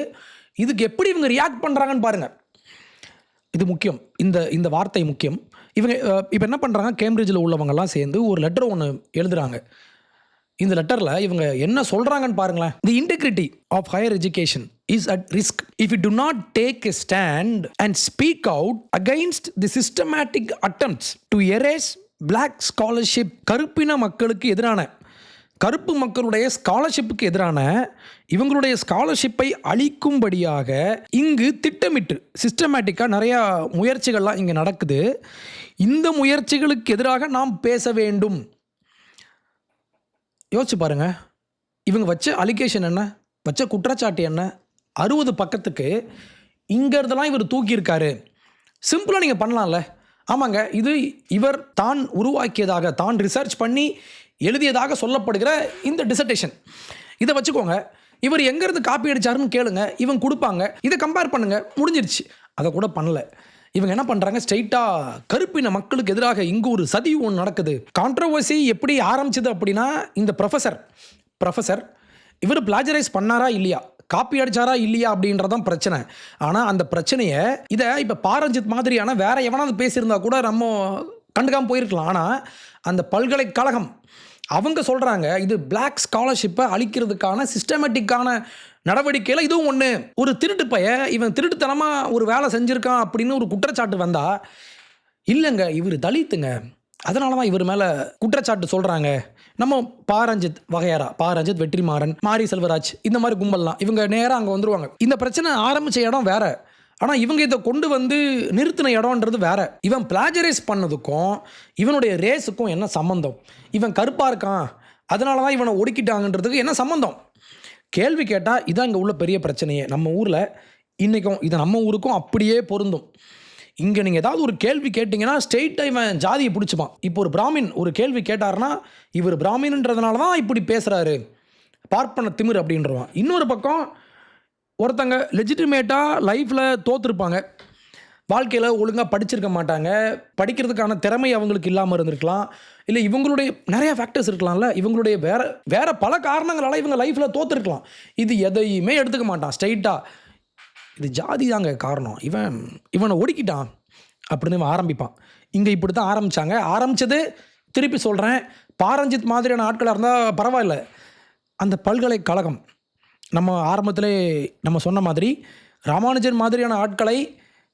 இதுக்கு எப்படி இவங்க ரியாக்ட் பண்ணுறாங்கன்னு பாருங்கள். இது முக்கியம், இந்த வார்த்தை முக்கியம். இவங்க இப்போ என்ன பண்ணுறாங்க, கேம்பிரிட்ஜில் உள்ளவங்கெல்லாம் சேர்ந்து ஒரு லெட்டர் ஒன்று எழுதுகிறாங்க. இந்த லெட்டரில் இவங்க என்ன சொல்கிறாங்கன்னு பாருங்களேன். The integrity of higher education is at risk if you do not take a stand and speak out against the systematic attempts to erase black scholarship. கருப்பின மக்களுக்கு எதிரான, கருப்பு மக்களுடைய ஸ்காலர்ஷிப்புக்கு எதிரான இவங்களுடைய ஸ்காலர்ஷிப்பை அளிக்கும்படியாக இங்கு திட்டமிட்டு சிஸ்டமேட்டிக்காக நிறையா முயற்சிகள்லாம் இங்கே நடக்குது. இந்த முயற்சிகளுக்கு எதிராக நாம் பேச வேண்டும். யோசிச்சு பாருங்க, இவங்க வச்ச அலிகேஷன் என்ன, வச்ச குற்றச்சாட்டு என்ன, 60 பக்கத்துக்கு இங்கிறதெல்லாம் இவர் தூக்கியிருக்காரு. சிம்பிளாக நீங்கள் பண்ணலாம்ல. ஆமாங்க, இது இவர் தான் உருவாக்கியதாக, தான் ரிசர்ச் பண்ணி எழுதியதாக சொல்லப்படுகிற இந்த டிசர்டேஷன், இதை வச்சுக்கோங்க. இவர் எங்கேருந்து காப்பி அடித்தாருன்னு கேளுங்க, இவங்க கொடுப்பாங்க, இதை கம்பேர் பண்ணுங்கள், முடிஞ்சிருச்சு. அதை கூட பண்ணலை. இவங்க என்ன பண்ணுறாங்க, ஸ்ட்ரைட்டாக கருப்பின மக்களுக்கு எதிராக இங்கு ஒரு சதி ஒன்று நடக்குது. கான்ட்ரவர்சி எப்படி ஆரம்பிச்சது அப்படின்னா, இந்த ப்ரொஃபஸர் இவர் பிளாஜரைஸ் பண்ணாரா இல்லையா, காப்பி அடிச்சாரா இல்லையா அப்படின்றதான் பிரச்சனை. ஆனால் அந்த பிரச்சனையை இதை இப்போ பாரஞ்சித் மாதிரியான வேற எவனாவது பேசியிருந்தா கூட நம்ம கண்டுக்காமல் போயிருக்கலாம். ஆனால் அந்த பல்கலைக்கழகம் அவங்க சொல்கிறாங்க இது பிளாக் ஸ்காலர்ஷிப்பை அளிக்கிறதுக்கான சிஸ்டமேட்டிக்கான நடவடிக்கையில் இதுவும் ஒன்று. ஒரு திருட்டு பையன் இவன் திருட்டுத்தனமாக ஒரு வேலை செஞ்சுருக்கான் அப்படின்னு ஒரு குற்றச்சாட்டு வந்தால், இல்லைங்க இவர் தலித்துங்க அதனால தான் இவர் மேலே குற்றச்சாட்டு சொல்கிறாங்க. நம்ம பாரஞ்சித் வகையாரா, பாரஞ்சித், வெற்றிமாறன், மாரி செல்வராஜ் இந்த மாதிரி கும்பல்லாம் இவங்க நேராக அங்கே வந்துருவாங்க. இந்த பிரச்சனை ஆரம்பித்த இடம் வேற, ஆனால் இவங்க இதை கொண்டு வந்து நிறுத்தின இடம்ன்றது வேற. இவன் பிளாஜரைஸ் பண்ணதுக்கும் இவனுடைய ரேஸுக்கும் என்ன சம்மந்தம்? இவன் கருப்பாக இருக்கான் அதனால தான் இவனை ஒடுக்கிட்டாங்கன்றதுக்கு என்ன சம்மந்தம்? கேள்வி கேட்டால் இதான் இங்கே உள்ள பெரிய பிரச்சனையே. நம்ம ஊரில் இன்றைக்கும் இது நம்ம ஊருக்கும் அப்படியே பொருந்தும். இங்கே நீங்கள் ஏதாவது ஒரு கேள்வி கேட்டிங்கன்னா ஸ்ட்ரெயிட்டாக இவன் ஜாதியை பிடிச்சிப்பான். இப்போ ஒரு பிராமின் ஒரு கேள்வி கேட்டார்னா இவர் பிராமின்ன்றதுனால தான் இப்படி பேசுகிறாரு, பார்ப்பன திமிர் அப்படின்றவான். இன்னொரு பக்கம் ஒருத்தங்க லெஜிட்டிமேட்டாக லைஃப்பில் தோற்றுருப்பாங்க, வாழ்க்கையில் ஒழுங்காக படிச்சிருக்க மாட்டாங்க, படிக்கிறதுக்கான திறமை அவங்களுக்கு இல்லாமல் இருந்திருக்கலாம், இல்லை இவங்களுடைய நிறைய ஃபேக்டர்ஸ் இருக்கலாம்ல, இவங்களுடைய வேறு பல காரணங்களால் இவங்க லைஃப்பில் தோற்றுருக்கலாம். இது எதையுமே எடுத்துக்க மாட்டான், ஸ்ட்ரெயிட்டாக இது ஜாதி தாங்க காரணம், இவனை ஒடுக்கிட்டான் அப்படின்னு இவன் ஆரம்பிப்பான். இங்கே இப்படி தான் ஆரம்பித்தது. திருப்பி சொல்கிறேன், பாரஞ்சித் மாதிரியான ஆட்களாக இருந்தால் பரவாயில்ல. அந்த பல்கலைக்கழகம் நம்ம ஆரம்பத்திலே நம்ம சொன்ன மாதிரி ராமானுஜன் மாதிரியான ஆட்களை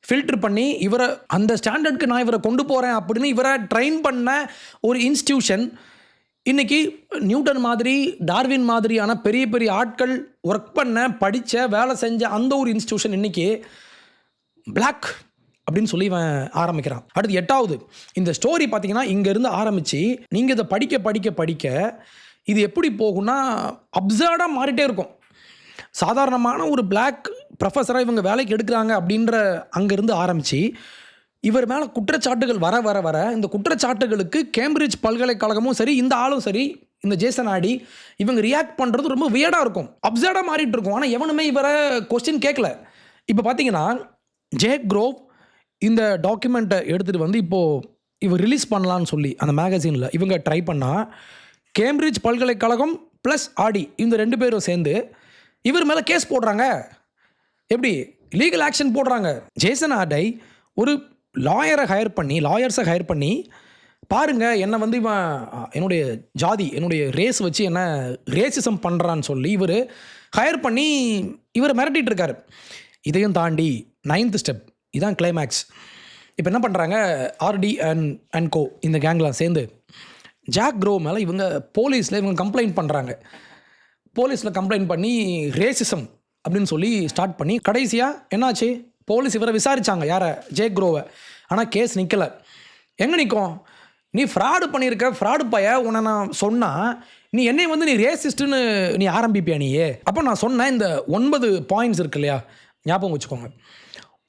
ஃபில்டர் பண்ணி இவரை அந்த ஸ்டாண்டர்டுக்கு நான் இவரை கொண்டு போகிறேன் அப்படின்னு இவரை ட்ரெயின் பண்ண ஒரு இன்ஸ்டியூஷன் இன்றைக்கி நியூட்டன் மாதிரி, டார்வின் மாதிரியான பெரிய பெரிய ஆட்கள் ஒர்க் பண்ண, படித்த, வேலை செஞ்ச அந்த ஒரு இன்ஸ்டியூஷன் இன்றைக்கி பிளாக் அப்படின்னு சொல்லி இவன் ஆரம்பிக்கிறான். அடுத்து 8வது இந்த ஸ்டோரி பார்த்தீங்கன்னா இங்கேருந்து ஆரம்பித்து நீங்கள் இதை படிக்க படிக்க படிக்க இது எப்படி போகும்னா அப்சர்டாக மாறிட்டே இருக்கும். சாதாரணமான ஒரு பிளாக் ப்ரொஃபஸராக இவங்க வேலைக்கு எடுக்கிறாங்க அப்படின்ற அங்கேருந்து ஆரம்பித்து இவர் மேலே குற்றச்சாட்டுகள் வர வர வர இந்த குற்றச்சாட்டுகளுக்கு கேம்பிரிட்ஜ் பல்கலைக்கழகமும் சரி, இந்த ஆளும் சரி, இந்த ஜேசன் ஆடி இவங்க ரியாக்ட் பண்ணுறது ரொம்ப வியர்டாக இருக்கும், அப்சர்டாக மாறிட்டு இருக்கும். ஆனால் எவனுமே இவரை கொஸ்டின் கேட்கல. இப்போ பார்த்தீங்கன்னா ஜேக் குரோவ் இந்த டாக்குமெண்ட்டை எடுத்துகிட்டு வந்து இப்போது இவர் ரிலீஸ் பண்ணலான்னு சொல்லி அந்த மேகசினில் இவங்க ட்ரை பண்ணால் கேம்பிரிட்ஜ் பல்கலைக்கழகம் ப்ளஸ் ஆடி இந்த 2 பேரும் சேர்ந்து இவர் மேலே கேஸ் போடுறாங்க. எப்படி லீகல் ஆக்ஷன் போடுறாங்க. ஜேசன் ஆடை ஒரு லாயர்ஸை ஹையர் பண்ணி பாருங்கள் என்னை வந்து இவன் என்னுடைய ஜாதி, என்னுடைய ரேஸ் வச்சு என்ன ரேசிசம் பண்ணுறான்னு சொல்லி இவர் ஹையர் பண்ணி இவரை மிரட்டிகிட்டு இருக்காரு. இதையும் தாண்டி 9th ஸ்டெப் இதான் கிளைமேக்ஸ். இப்போ என்ன பண்ணுறாங்க, ஆர்டி அண்ட் கோ இந்த கேங்லாம் சேர்ந்து ஜாக் க்ரோ மேலே இவங்க போலீஸில் கம்ப்ளைண்ட் பண்ணுறாங்க. போலீஸில் கம்ப்ளைண்ட் பண்ணி ரேசிசம் அப்படின்னு சொல்லி ஸ்டார்ட் பண்ணி கடைசியாக என்னாச்சு, போலீஸ் இவரை விசாரித்தாங்க, யாரை, ஜேக் க்ரோவை. ஆனால் கேஸ் நிற்கலை. எங்கே நிற்கும், நீ ஃப்ராடு பண்ணியிருக்க, ஃப்ராடு பைய உன்னை நான் சொன்னால் நீ என்னை வந்து நீ ரேசிஸ்ட்டுன்னு நீ ஆரம்பிப்பியா நீயே. அப்போ நான் சொன்னேன் இந்த 9 பாயிண்ட்ஸ் இருக்கு இல்லையா, ஞாபகம் வச்சுக்கோங்க.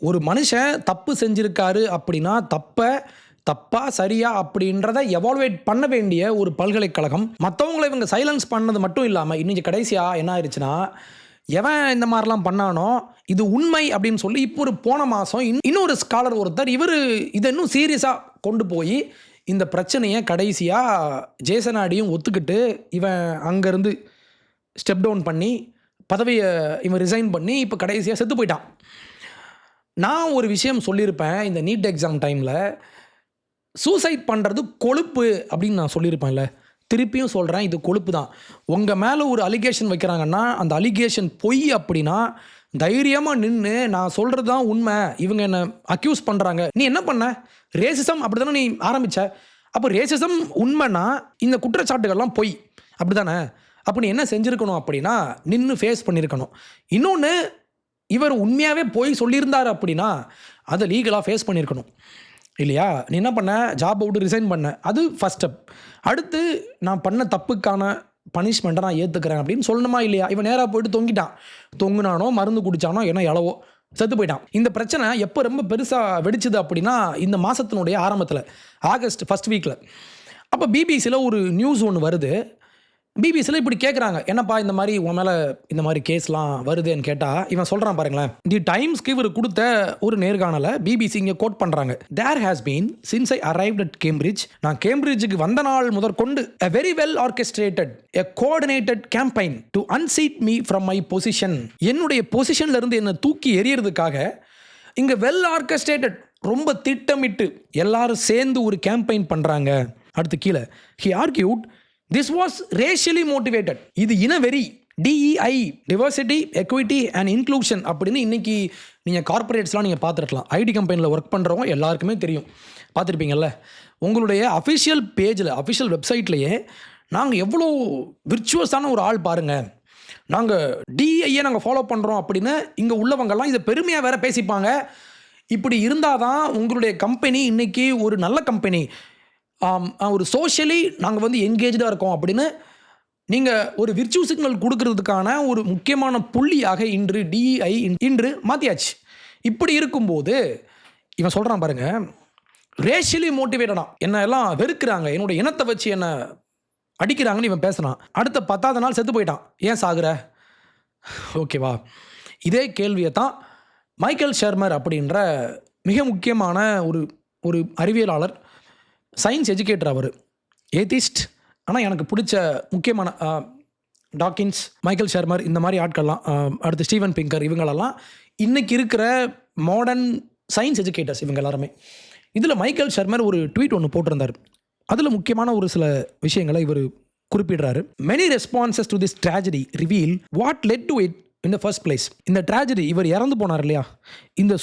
ஒரு மனுஷன் தப்பு செஞ்சுருக்காரு அப்படின்னா தப்பா சரியா அப்படின்றத எவால்வேட் பண்ண வேண்டிய ஒரு பல்கலைக்கழகம் மற்றவங்களை இவங்க சைலன்ஸ் பண்ணது மட்டும் இல்லாமல் இன்றைக்கி கடைசியாக என்ன ஆயிடுச்சுன்னா, எவன் இந்த மாதிரிலாம் பண்ணானோ இது உண்மை அப்படின்னு சொல்லி இப்போ ஒரு போன மாதம் இன்னொரு ஸ்காலர் ஒருத்தர் இவர் இதை இன்னும் சீரியஸாக கொண்டு போய் இந்த பிரச்சனையை கடைசியாக ஜேசன் ஆடியும் ஒத்துக்கிட்டு இவன் அங்கேருந்து ஸ்டெப் டவுன் பண்ணி பதவியை இவன் ரிசைன் பண்ணி இப்போ கடைசியாக செத்து போயிட்டான். நான் ஒரு விஷயம் சொல்லியிருப்பேன், இந்த நீட் எக்ஸாம் டைமில் சூசைட் பண்ணுறது கொழுப்பு அப்படின்னு நான் சொல்லியிருப்பேன்ல, திருப்பியும் சொல்கிறேன், இது கொழுப்பு தான். உங்கள் மேலே ஒரு அலிகேஷன் வைக்கிறாங்கன்னா அந்த அலிகேஷன் பொய் அப்படின்னா தைரியமாக நின்று நான் சொல்கிறது தான் உண்மை, இவங்க என்னை அக்யூஸ் பண்ணுறாங்க, நீ என்ன பண்ண, ரேசிசம் அப்படி தானே நீ ஆரம்பித்த, அப்போ ரேசிசம் உண்மைன்னா இந்த குற்றச்சாட்டுகள்லாம் பொய் அப்படி தானே, அப்போ நீ என்ன செஞ்சுருக்கணும் அப்படின்னா நின்று ஃபேஸ் பண்ணியிருக்கணும். இன்னொன்று, இவர் உண்மையாகவே போய் சொல்லியிருந்தார் அப்படின்னா அதை லீகலாக ஃபேஸ் பண்ணியிருக்கணும் இல்லையா. நீ என்ன பண்ண, ஜாப் விட்டு ரிசைன் பண்ண, அது ஃபஸ்ட் ஸ்டெப். அடுத்து நான் பண்ண தப்புக்கான பனிஷ்மெண்ட்டை நான் ஏற்றுக்கிறேன் அப்படின்னு சொல்லணுமா இல்லையா. இவன் நேராக போயிட்டு தொங்குனானோ மருந்து குடித்தானோ என்ன எளவோ செத்து போயிட்டான். இந்த பிரச்சனை எப்போ ரொம்ப பெருசாக வெடிச்சுது அப்படின்னா இந்த மாதத்தினுடைய ஆரம்பத்தில், ஆகஸ்ட் 1st வீக்கில். அப்போ பிபிசியில் ஒரு நியூஸ் ஒன்று வருது, பிபிசியில் இப்படி கேட்குறாங்க, என்னப்பா இந்த மாதிரி உன் மேலே இந்த மாதிரி கேஸ்லாம் வருதுன்னு கேட்டால் இவன் சொல்கிறான் பாருங்களேன். தி டைம்ஸ்க்கு இவர் கொடுத்த ஒரு நேர்காணலை பிபிசி இங்கே கோட் பண்ணுறாங்க. There has been since I arrived at Cambridge, நான் கேம்பிரிட்ஜுக்கு வந்த நாள் முதற்கொண்டு a very well orchestrated, a coordinated campaign to unseat me from my position. என்னுடைய பொசிஷன்ல இருந்து என்னை தூக்கி எறியறதுக்காக இங்கே வெல் ஆர்கெஸ்ட்ரேட்டட், ரொம்ப திட்டமிட்டு எல்லாரும் சேர்ந்து ஒரு கேம்பெயின் பண்ணுறாங்க. அடுத்து கீழே he argued this was racially motivated. இது இனவெறி, DEI, diversity, equity and inclusion அப்படின்னு இன்னைக்கு நீங்கள் கார்பரேட்ஸ்லாம் நீங்கள் பார்த்துருக்கலாம். ஐடி கம்பெனியில் ஒர்க் பண்ணுறவங்க எல்லாருக்குமே தெரியும், பார்த்துருப்பீங்கல்ல. உங்களுடைய அஃபிஷியல் பேஜில், அஃபிஷியல் வெப்சைட்லேயே நாங்கள் எவ்வளோ விர்ச்சுவஸான ஒரு ஆள் பாருங்கள், நாங்கள் DEIயை நாங்கள் ஃபாலோ பண்ணுறோம் அப்படின்னு இங்கே உள்ளவங்கெல்லாம் இதை பெருமையாக வேறு பேசிப்பாங்க. இப்படி இருந்தால் தான் உங்களுடைய கம்பெனி இன்றைக்கி ஒரு நல்ல கம்பெனி, ஒரு சோஷியலி நாங்கள் வந்து என்கேஜாக இருக்கோம் அப்படின்னு நீங்கள் ஒரு விர்ச்சு சிக்னல் கொடுக்கறதுக்கான ஒரு முக்கியமான புள்ளியாக இன்று DEI இன்று மாற்றியாச்சு. இப்படி இருக்கும்போது இவன் சொல்கிறான் பாருங்கள், ரேஷியலி மோட்டிவேட்டடாக என்ன எல்லாம் வெறுக்கிறாங்க, என்னோட இனத்தை வச்சு என்னை அடிக்கிறாங்கன்னு இவன் பேசுகிறான். அடுத்த 10வது நாள் செத்து போயிட்டான். ஏன் சாகுற? ஓகேவா? இதே கேள்வியை தான் மைக்கேல் ஷெர்மர் அப்படின்ற மிக முக்கியமான ஒரு அறிவியலாளர், சயின்ஸ் எஜுகேட்டர், அவர் ஏத்திஸ்ட். ஆனால் எனக்கு பிடிச்ச முக்கியமான டாக்கின்ஸ், மைக்கேல் ஷெர்மர், இந்த மாதிரி ஆட்கள்லாம், அடுத்து ஸ்டீவன் பிங்கர், இவங்களெல்லாம் இன்றைக்கி இருக்கிற மாடர்ன் சயின்ஸ் எஜுகேட்டர்ஸ் இவங்க எல்லாருமே. இதில் மைக்கேல் ஷெர்மர் ஒரு ட்வீட் ஒன்று போட்டிருந்தார். அதில் முக்கியமான ஒரு சில விஷயங்களை இவர் குறிப்பிடுறாரு. Many responses to this tragedy reveal what led to it in the first place. இந்த ட்ராஜடி, இவர் இறந்து போனார் இல்லையா, இந்த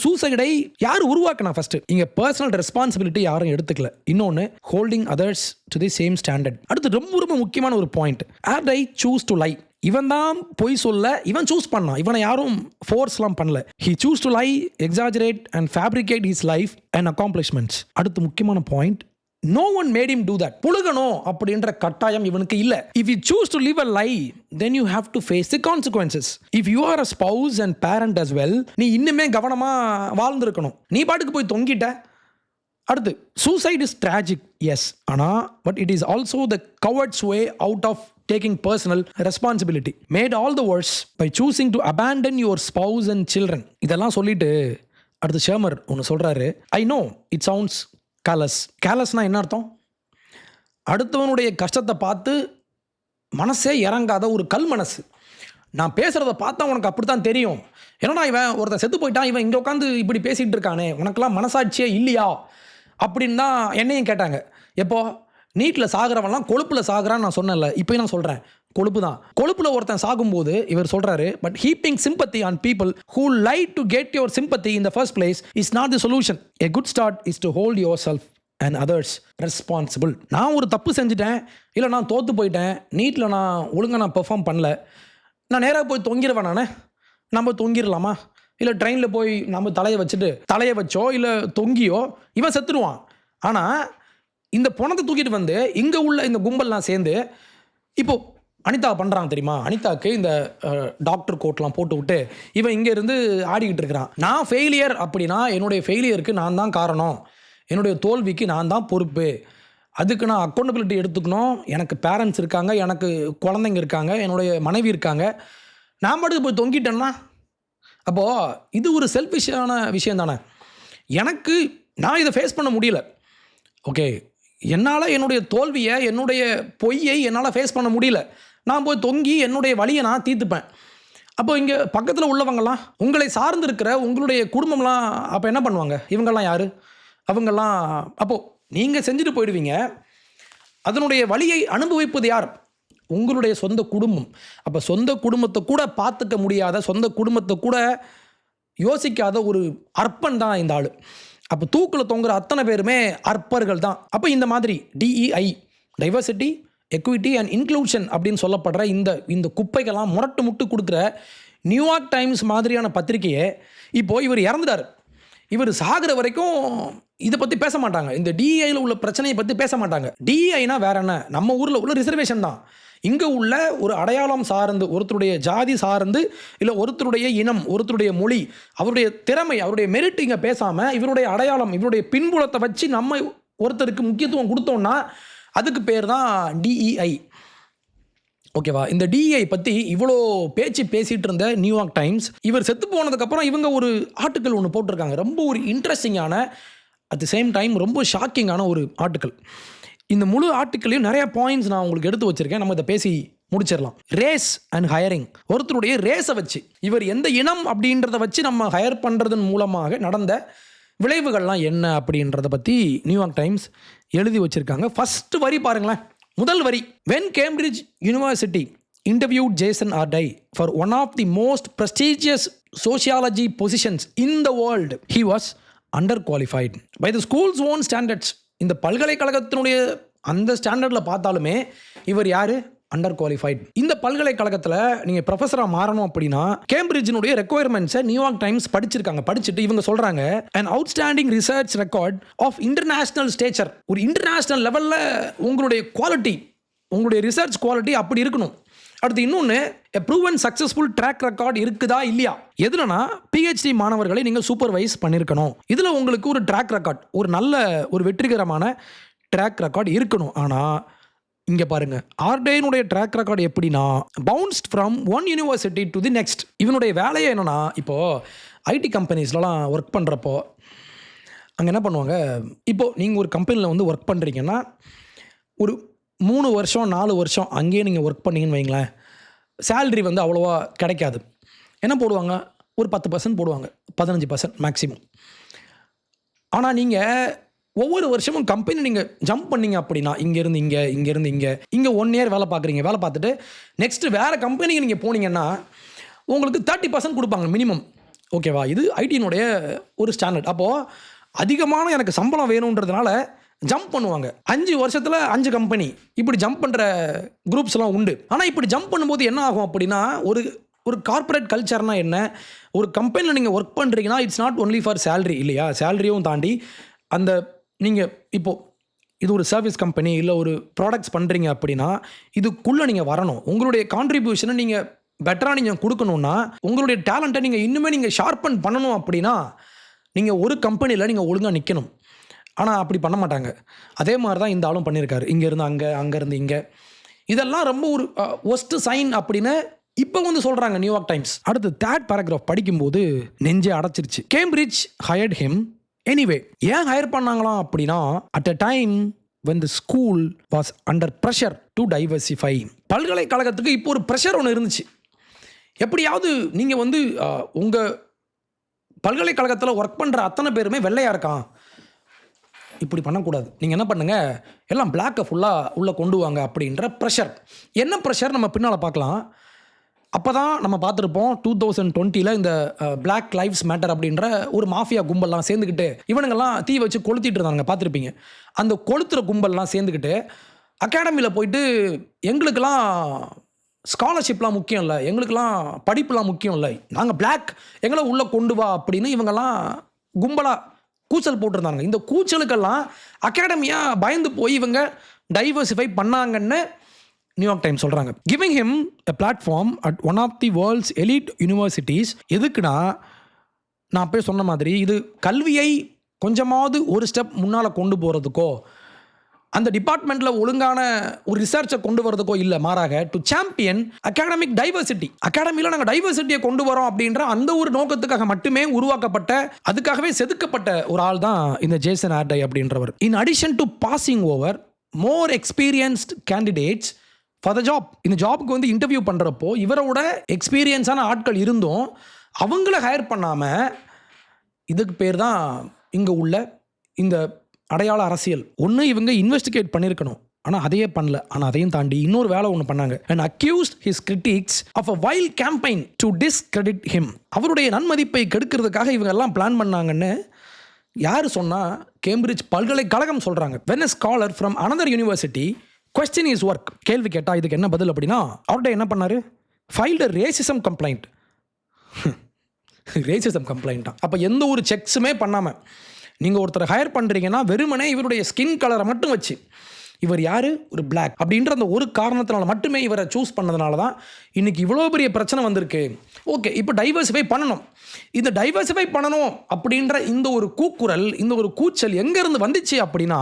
சூசைடை யார் உருவாக்கினா? ஃபர்ஸ்ட் இங்கே பர்சனல் ரெஸ்பான்சிபிலிட்டி யாரும் எடுத்துக்கல. இன்னொன்று, holding others to the same standard. அடுத்து ரொம்ப முக்கியமான ஒரு point, or I choose to lie. இவன் தான் பொய் சொல்ல இவன் சூஸ் பண்ணான், இவனை யாரும் ஃபோர்ஸ்லாம் பண்ணல. He choose to lie, exaggerate and fabricate his life and accomplishments. அடுத்து முக்கியமான point, no one made him do that. புழுகணும் அப்படின்ற கட்டாயம் இவனுக்கு இல்லை. If you choose to live a lie, then you have to face the consequences. If you are a spouse and parent as well, நீ இன்னுமே கவனமா வாழ்ந்திருக்கணும். நீ பாட்டுக்கு போய் தொங்கிட்ட. அடுத்து, suicide is tragic, yes, ஆனால் but it is also the coward's way out of taking personal responsibility. Made all the worse by choosing to abandon your spouse and children. இதெல்லாம் சொல்லிட்டு அடுத்து ஷெர்மர் ஒன்று சொல்கிறாரு. I know it sounds கேலஸ்னா என்ன அர்த்தம்? அடுத்தவனுடைய கஷ்டத்தை பார்த்து மனசே இறங்காத ஒரு கல் மனசு. நான் பேசுகிறத பார்த்தா உனக்கு அப்படி தான் தெரியும். ஏன்னா இவன் ஒருத்தன் செத்து போயிட்டான், இவன் இங்கே உட்காந்து இப்படி பேசிகிட்டு இருக்கானே, உனக்கெல்லாம் மனசாட்சியே இல்லையா அப்படின்னு தான் என்னையும் கேட்டாங்க. எப்போ நீட்டில் சாகிறவன்லாம் கொழுப்பில் சாகிறான்னு நான் சொன்னேன்ல, இப்போயும் நான் சொல்கிறேன், கொழுப்பு தான். கொழுப்பில் ஒருத்தன் சாகும்போது இவர் சொல்கிறாரு, but heaping sympathy on people who lie to get your sympathy in the first place is not the solution. A good start is to hold yourself and others responsible. நான் ஒரு தப்பு செஞ்சுட்டேன், இல்லை நான் தோற்று போயிட்டேன், நீட்டில் நான் ஒழுங்காக நான் பெர்ஃபார்ம் பண்ணல, நான் நேராக போய் தொங்கிடுவேன். நம்ம தொங்கிடலாமா? இல்லை ட்ரெயினில் போய் நம்ம தலையை வச்சோ இல்லை தொங்கியோ இவன் செத்துருவான். ஆனால் இந்த பணத்தை தூக்கிட்டு வந்து இங்கே உள்ள இந்த கும்பல்லாம் சேர்ந்து இப்போது அனிதா பண்ணுறாங்க தெரியுமா? அனிதாவுக்கு இந்த டாக்டர் கோட்லாம் போட்டு விட்டு இவன் இங்கே இருந்து ஆடிக்கிட்டு இருக்கிறான். நான் ஃபெயிலியர் அப்படின்னா என்னுடைய ஃபெயிலியருக்கு நான் தான் காரணம், என்னுடைய தோல்விக்கு நான் தான் பொறுப்பு, அதுக்கு நான் அக்கௌண்டபிலிட்டி எடுத்துக்கணும், எனக்கு பேரண்ட்ஸ் இருக்காங்க, எனக்கு குழந்தைங்க இருக்காங்க, என்னுடைய மனைவி இருக்காங்க, நான் பாட்டுக்கு போய் தொங்கிட்டேன்னா அப்போது இது ஒரு செல்ஃபிஷான விஷயம் தானே. நான் இதை ஃபேஸ் பண்ண முடியல. ஓகே, என்னால் என்னுடைய தோல்வியை, என்னுடைய பொய்யை என்னால் ஃபேஸ் பண்ண முடியல, நான் போய் தொங்கி என்னுடைய வழியை நான் தீர்த்துப்பேன். அப்போ இங்கே பக்கத்தில் உள்ளவங்கலாம், உங்களை சார்ந்து இருக்கிற உங்களுடைய குடும்பம்லாம் அப்போ என்ன பண்ணுவாங்க? இவங்கெல்லாம் யார்? அவங்கெல்லாம் அப்போது நீங்கள் செஞ்சுட்டு போயிடுவீங்க. அதனுடைய வழியை அனுபவிப்பது யார்? உங்களுடைய சொந்த குடும்பம். அப்போ சொந்த குடும்பத்தை கூட பார்த்துக்க முடியாத, சொந்த குடும்பத்தை கூட யோசிக்காத ஒரு அற்பன் தான் இந்த ஆள். அப்போ தூக்கில் தொங்குற அத்தனை பேருமே அற்பர்கள் தான். அப்போ இந்த மாதிரி DEI, diversity, equity and inclusion அப்படின்னு சொல்லப்படுற இந்த குப்பைகள்லாம் முட்டு கொடுக்குற நியூயார்க் டைம்ஸ் மாதிரியான பத்திரிகையை இப்போது இவர் இறந்துட்டார். இவர் சாகிற வரைக்கும் இதை பற்றி பேச மாட்டாங்க, இந்த DEIயில் உள்ள பிரச்சனையை பற்றி பேச மாட்டாங்க. DEIனா வேற என்ன? நம்ம ஊரில் உள்ள ரிசர்வேஷன் தான். இங்கே உள்ள ஒரு அடையாளம் சார்ந்து, ஒருத்தருடைய ஜாதி சார்ந்து, இல்லை ஒருத்தருடைய இனம், ஒருத்தருடைய மொழி, அவருடைய திறமை, அவருடைய மெரிட் இங்கே பேசாமல் இவருடைய அடையாளம், இவருடைய பின்புலத்தை வச்சு நம்ம ஒருத்தருக்கு முக்கியத்துவம் கொடுத்தோம்னா அதுக்கு பேர் தான் DEI. ஓகேவா? இந்த DEI பற்றி இவ்வளோ பேசிகிட்டு இருந்த நியூயார்க் டைம்ஸ் இவர் செத்து போனதுக்கப்புறம் இவங்க ஒரு ஆர்டிக்கல் ஒன்று போட்டிருக்காங்க. ரொம்ப ஒரு இன்ட்ரெஸ்டிங்கான, அட் தி சேம் டைம் ரொம்ப ஷாக்கிங்கான ஒரு ஆர்டிக்கல். இந்த முழு ஆர்டிக்கலையும் நிறைய பாயிண்ட்ஸ் நான் உங்களுக்கு எடுத்து வச்சுருக்கேன். நம்ம இதை பேசி முடிச்சிடலாம். Race and hiring. ஒருத்தருடைய ரேஸை வச்சு, இவர் எந்த இனம் அப்படின்றத வச்சு நம்ம ஹையர் பண்ணுறதன் மூலமாக நடந்த விளைவுகள்லாம் என்ன அப்படின்றத பற்றி நியூயார்க் டைம்ஸ் எழுதி வச்சுருக்காங்க. ஃபஸ்ட்டு வரி பாருங்களேன். முதல் வரி, when Cambridge university interviewed Jason Ardai for one of the most prestigious sociology positions in the world, he was underqualified by the school's own standards. இந்த பல்கலைக்கழகத்தினுடைய அந்த ஸ்டாண்டர்டில் பார்த்தாலுமே இவர் யார்? Under qualified. இந்த பல்கலைக்கழகத்தில் நீங்கள் ப்ரொஃபஸராக மாறணும் அப்படின்னா கேம்பிரிட்ஜினுடைய ரெக்குயர்மெண்ட்ஸை நியூயார்க் டைம்ஸ் படிச்சிருக்காங்க. படிச்சுட்டு இவங்க சொல்கிறாங்க, an outstanding research record of international stature. ஒரு இன்டர்நேஷ்னல் லெவலில் உங்களுடைய குவாலிட்டி, உங்களுடைய ரிசர்ச் குவாலிட்டி அப்படி இருக்கணும். அடுத்து இன்னொன்று, ப்ரூவன் சக்ஸஸ்ஃபுல் ட்ராக் ரெக்கார்ட் இருக்குதா இல்லையா? எதுலனா PhD மாணவர்களை நீங்கள் சூப்பர்வைஸ் பண்ணியிருக்கணும். இதில் உங்களுக்கு ஒரு ட்ராக் ரெக்கார்ட், ஒரு நல்ல ஒரு வெற்றிகரமான ட்ராக் ரெக்கார்ட் இருக்கணும். ஆனால் இங்கே பாருங்கள், ஆர்டேனுடைய ட்ராக் ரெக்கார்டு எப்படின்னா bounced from one university to the next. இவனுடைய வேலையை என்னென்னா, இப்போது ஐடி கம்பெனிஸ்லாம் ஒர்க் பண்ணுறப்போ அங்கே என்ன பண்ணுவாங்க, இப்போது நீங்கள் ஒரு கம்பெனியில் வந்து ஒர்க் பண்ணுறீங்கன்னா ஒரு 3 வருஷம் 4 வருஷம் அங்கேயே நீங்கள் ஒர்க் பண்ணிங்கன்னு வைங்களேன், சேல்ரி வந்து அவ்வளோவா கிடைக்காது. என்ன போடுவாங்க? ஒரு 10% போடுவாங்க, 15% மேக்ஸிமம். ஆனால் நீங்கள் ஒவ்வொரு வருஷமும் கம்பெனி நீங்கள் ஜம்ப் பண்ணிங்க அப்படின்னா, இங்கேருந்து இங்கே 1 இயர் வேலை பார்க்குறீங்க, வேலை பார்த்துட்டு நெக்ஸ்ட்டு வேறு கம்பெனிக்கு நீங்கள் போனீங்கன்னா உங்களுக்கு 30% கொடுப்பாங்க மினிமம். ஓகேவா? இது ஐடியினுடைய ஒரு ஸ்டாண்டர்ட். அப்போது அதிகமான எனக்கு சம்பளம் வேணுன்றதுனால ஜம்ப் பண்ணுவாங்க. 5 வருஷத்தில் 5 கம்பெனி இப்படி ஜம்ப் பண்ணுற குரூப்ஸ்லாம் உண்டு. ஆனால் இப்படி ஜம்ப் பண்ணும்போது என்ன ஆகும் அப்படின்னா, ஒரு கார்ப்பரேட் கல்ச்சர்னால் என்ன, ஒரு கம்பெனியில் நீங்கள் ஒர்க் பண்ணுறீங்கன்னா it's not only for salary இல்லையா? சேலரியும் தாண்டி அந்த நீங்கள் இப்போது இது ஒரு சர்வீஸ் கம்பெனி இல்லை ஒரு ப்ராடக்ட்ஸ் பண்ணுறீங்க அப்படின்னா இதுக்குள்ளே நீங்கள் வரணும். உங்களுடைய கான்ட்ரிபியூஷனை நீங்கள் பெட்டராக நீங்கள் கொடுக்கணுன்னா, உங்களுடைய டேலண்ட்டை நீங்கள் இன்னுமே நீங்கள் ஷார்ப்பன் பண்ணணும் அப்படின்னா நீங்கள் ஒரு கம்பெனியில் நீங்கள் ஒழுங்காக நிற்கணும். ஆனால் அப்படி பண்ண மாட்டாங்க. அதே மாதிரி தான் இந்த ஆளும் பண்ணியிருக்காரு. இங்கேருந்து அங்கேருந்து இங்கே. இதெல்லாம் ரொம்ப ஒரு ஒஸ்ட்டு சைன் அப்படின்னு இப்போ வந்து சொல்கிறாங்க நியூயார்க் டைம்ஸ். அடுத்து 3rd பேராகிராஃப் படிக்கும்போது நெஞ்சே அடைச்சிருச்சு. Cambridge hired him anyway. ஏன் ஹையர் பண்ணாங்களாம் அப்படின்னா, at a time when the school was under pressure to diversify. பல்கலைக்கழகத்துக்கு இப்போ ஒரு ப்ரெஷர் ஒன்று இருந்துச்சு. எப்படியாவது நீங்கள் வந்து உங்கள் பல்கலைக்கழகத்தில் ஒர்க் பண்ணுற அத்தனை பேருமே வெள்ளையாக இருக்கான், இப்படி பண்ணக்கூடாது, நீங்கள் என்ன பண்ணுங்கள், எல்லாம் பிளாக்கை ஃபுல்லாக உள்ளே கொண்டு வாங்க அப்படின்ற ப்ரெஷர். என்ன ப்ரெஷர் நம்ம பின்னால் பார்க்கலாம். அப்போ தான் நம்ம பார்த்துருப்போம் 2020 இந்த பிளாக் லைவ்ஸ் மேட்டர் அப்படின்ற ஒரு மாஃபியா கும்பல்லாம் சேர்ந்துக்கிட்டு இவனுங்கெல்லாம் தீ வச்சு கொளுத்திட்டு இருந்தாங்க, பார்த்துருப்பீங்க. அந்த கொளுத்துற கும்பல்லாம் சேர்ந்துக்கிட்டு அகாடமியில் போயிட்டு எங்களுக்கெல்லாம் ஸ்காலர்ஷிப்லாம் முக்கியம் இல்லை, எங்களுக்கெல்லாம் படிப்புலாம் முக்கியம் இல்லை, நாங்கள் பிளாக் எங்களை உள்ளே கொண்டு வா அப்படின்னு இவங்கெல்லாம் கும்பலாக கூச்சல் போட்டிருந்தாங்க. இந்த கூச்சலுக்கெல்லாம் அகாடமியாக பயந்து போய் இவங்க டைவர்சிஃபை பண்ணாங்கன்னு நியூயார்க் டைம்ஸ் சொல்கிறாங்க. Giving him a platform at one of the world's elite universities. எதுக்குன்னா, நான் அப்போ சொன்ன மாதிரி இது கல்வியை கொஞ்சமாவது ஒரு ஸ்டெப் முன்னால் கொண்டு போகிறதுக்கோ, அந்த டிபார்ட்மெண்ட்டில் ஒழுங்கான ஒரு ரிசர்ச்சை கொண்டு வரதுக்கோ இல்லை, மாறாக டு சாம்பியன் அகாடமிக் டைவர்சிட்டி. அகாடமியில் நாங்கள் டைவர்சிட்டியை கொண்டு வரோம் அப்படின்ற அந்த ஒரு நோக்கத்துக்காக மட்டுமே உருவாக்கப்பட்ட, அதுக்காகவே செதுக்கப்பட்ட ஒரு ஆள் தான் இந்த ஜேசன் ஆர்டை அப்படின்றவர். In addition to passing over more experienced candidates for the job. இந்த ஜாபுக்கு வந்து இன்டர்வியூ பண்ணுறப்போ இவரோட எக்ஸ்பீரியன்ஸான ஆட்கள் இருந்தும் அவங்கள ஹையர் பண்ணாமல், இதுக்கு பேர் தான் இங்கே உள்ள இந்த அடையாள அரசியல். ஒன்று இவங்க இன்வெஸ்டிகேட் பண்ணியிருக்கணும், ஆனால் அதையே பண்ணல. ஆனால் அதையும் தாண்டி இன்னொரு வேலை ஒன்று பண்ணாங்க. And accused his critics of a wild campaign to discredit him. அவருடைய நன்மதிப்பை கெடுக்கிறதுக்காக இவங்க எல்லாம் பிளான் பண்ணாங்கன்னு யார் சொன்னால், கேம்பிரிட்ஜ் பல்கலைக்கழகம் சொல்கிறாங்க. when a scholar from another university question his work, கேள்வி கேட்டால் இதுக்கு என்ன பதில் அப்படின்னா, அவர்கிட்ட என்ன பண்ணார், filed a racism complaint. Racism கம்ப்ளைண்ட்டா? அப்போ எந்த ஒரு செக்ஸுமே பண்ணாமல் நீங்கள் ஒருத்தரை ஹையர் பண்ணுறீங்கன்னா வெறுமனே இவருடைய ஸ்கின் கலரை மட்டும் வச்சு, இவர் யார், ஒரு பிளாக் அப்படின்ற அந்த ஒரு காரணத்தினால மட்டுமே இவரை சூஸ் பண்ணதுனால தான் இன்றைக்கி இவ்வளோ பெரிய பிரச்சனை வந்திருக்கு. ஓகே, இப்போ டைவர்சிஃபை பண்ணணும். இந்த டைவர்சிஃபை பண்ணணும் அப்படின்ற இந்த ஒரு கூக்குரல், இந்த ஒரு கூச்சல் எங்கேருந்து வந்துச்சு அப்படின்னா,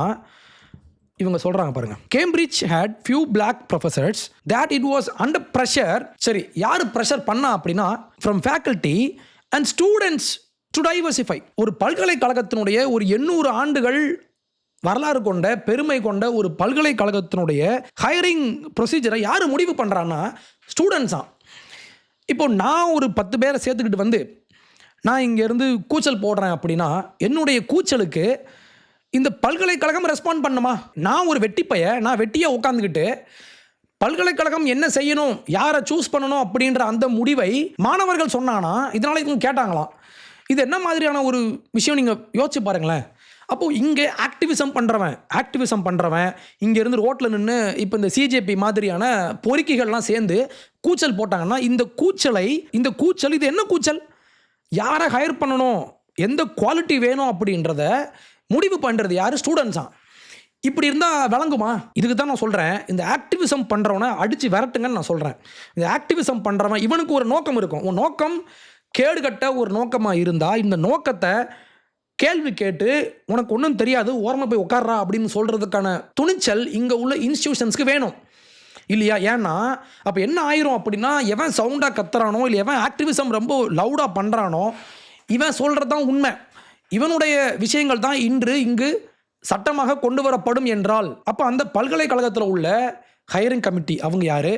இவங்க சொல்கிறாங்க பாருங்க, Cambridge had few black professors that it was under pressure. சரி, யார் ப்ரெஷர் பண்ணா அப்படின்னா from faculty and students to diversify. ஒரு பல்கலைக்கழகத்தினுடைய ஒரு 800 ஆண்டுகள் வரலாறு கொண்ட பெருமை கொண்ட ஒரு பல்கலைக்கழகத்தினுடைய ஹையரிங் ப்ரொசீஜரை யார் முடிவு பண்ணுறான்னா ஸ்டூடெண்ட்ஸா. இப்போ நான் ஒரு 10 பேரை சேர்த்துக்கிட்டு வந்து நான் இங்கேருந்து கூச்சல் போடுறேன் அப்படின்னா என்னுடைய கூச்சலுக்கு இந்த பல்கலைக்கழகம் ரெஸ்பாண்ட் பண்ணுமா? நான் ஒரு வெட்டிப்பைய, நான் வெட்டியாக உட்காந்துக்கிட்டு பல்கலைக்கழகம் என்ன செய்யணும், யாரை சூஸ் பண்ணணும் அப்படின்ற அந்த முடிவை மாணவர்கள் சொன்னானா இதனால் இவங்க கேட்டாங்களாம். இது என்ன மாதிரியான ஒரு விஷயம் நீங்கள் யோசிச்சு பாருங்களேன். அப்போது இங்கே ஆக்டிவிசம் பண்ணுறவன் இங்கேருந்து ரோட்டில் நின்று இப்போ இந்த சிஜேபி மாதிரியான பொறுக்கிகள்லாம் சேர்ந்து கூச்சல் போட்டாங்கன்னா இந்த கூச்சல் இது என்ன கூச்சல்? யாரை ஹையர் பண்ணணும், எந்த குவாலிட்டி வேணும் அப்படின்றத முடிவு பண்ணுறது யார்? ஸ்டூடெண்ட்ஸா. இப்படி இருந்தால் விளங்குமா? இதுக்கு தான் நான் சொல்கிறேன், இந்த ஆக்டிவிசம் பண்ணுறவனை அடித்து விரட்டுங்கன்னு நான் சொல்கிறேன். இந்த ஆக்டிவிசம் பண்ணுறவன் இவனுக்கு ஒரு நோக்கம் இருக்கும். உன் நோக்கம் கேடுகட்ட ஒரு நோக்கமாக இருந்தால் இந்த நோக்கத்தை கேள்வி கேட்டு உனக்கு ஒன்றும் தெரியாது ஓரமாக போய் உட்கார்றா அப்படின்னு சொல்கிறதுக்கான துணிச்சல் இங்கே உள்ள இன்ஸ்டிடியூஷன்ஸ்க்கு வேணும் இல்லையா? ஏன்னா அப்போ என்ன ஆயிரும் அப்படின்னா, எவன் சவுண்டாக கத்துறானோ இல்லை எவன் ஆக்டிவிசம் ரொம்ப லவுடாக பண்ணுறானோ இவன் சொல்கிறது தான் உண்மை, இவனுடைய விஷயங்கள் தான் இங்கு சட்டமாக கொண்டு வரப்படும் என்றால் அப்போ அந்த பல்கலைக்கழகத்தில் உள்ள ஹையரிங் கமிட்டி அவங்க யார்?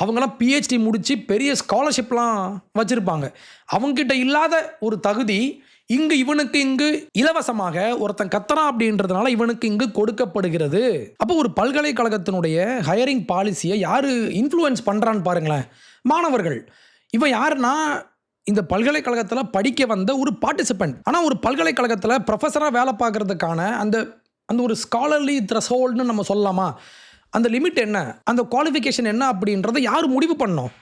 அவங்களாம் பிஹெச்டி முடித்து பெரிய ஸ்காலர்ஷிப்லாம் வச்சுருப்பாங்க. அவங்ககிட்ட இல்லாத ஒரு தகுதி இவனுக்கு இலவசமாக ஒருத்தன் கத்துறான் அப்படின்றதுனால இவனுக்கு இங்கு கொடுக்கப்படுகிறது. அப்போ ஒரு பல்கலைக்கழகத்தினுடைய ஹையரிங் பாலிசியை யார் இன்ஃப்ளூயன்ஸ் பண்ணுறான்னு பாருங்களேன், மாணவர்கள். இவன் யாருன்னா இந்த பல்கலைக்கழகத்தில் படிக்க வந்த ஒரு பார்ட்டிசிபெண்ட். ஆனால் ஒரு பல்கலைக்கழகத்தில் ப்ரொஃபஸராக வேலை பார்க்குறதுக்கான அந்த ஒரு ஸ்காலர்லி த்ரெஷோல்டுன்னு நம்ம சொல்லலாமா? அந்த லிமிட் என்ன, அந்த குவாலிஃபிகேஷன் என்ன அப்படின்றத யார் முடிவு பண்ணோம்?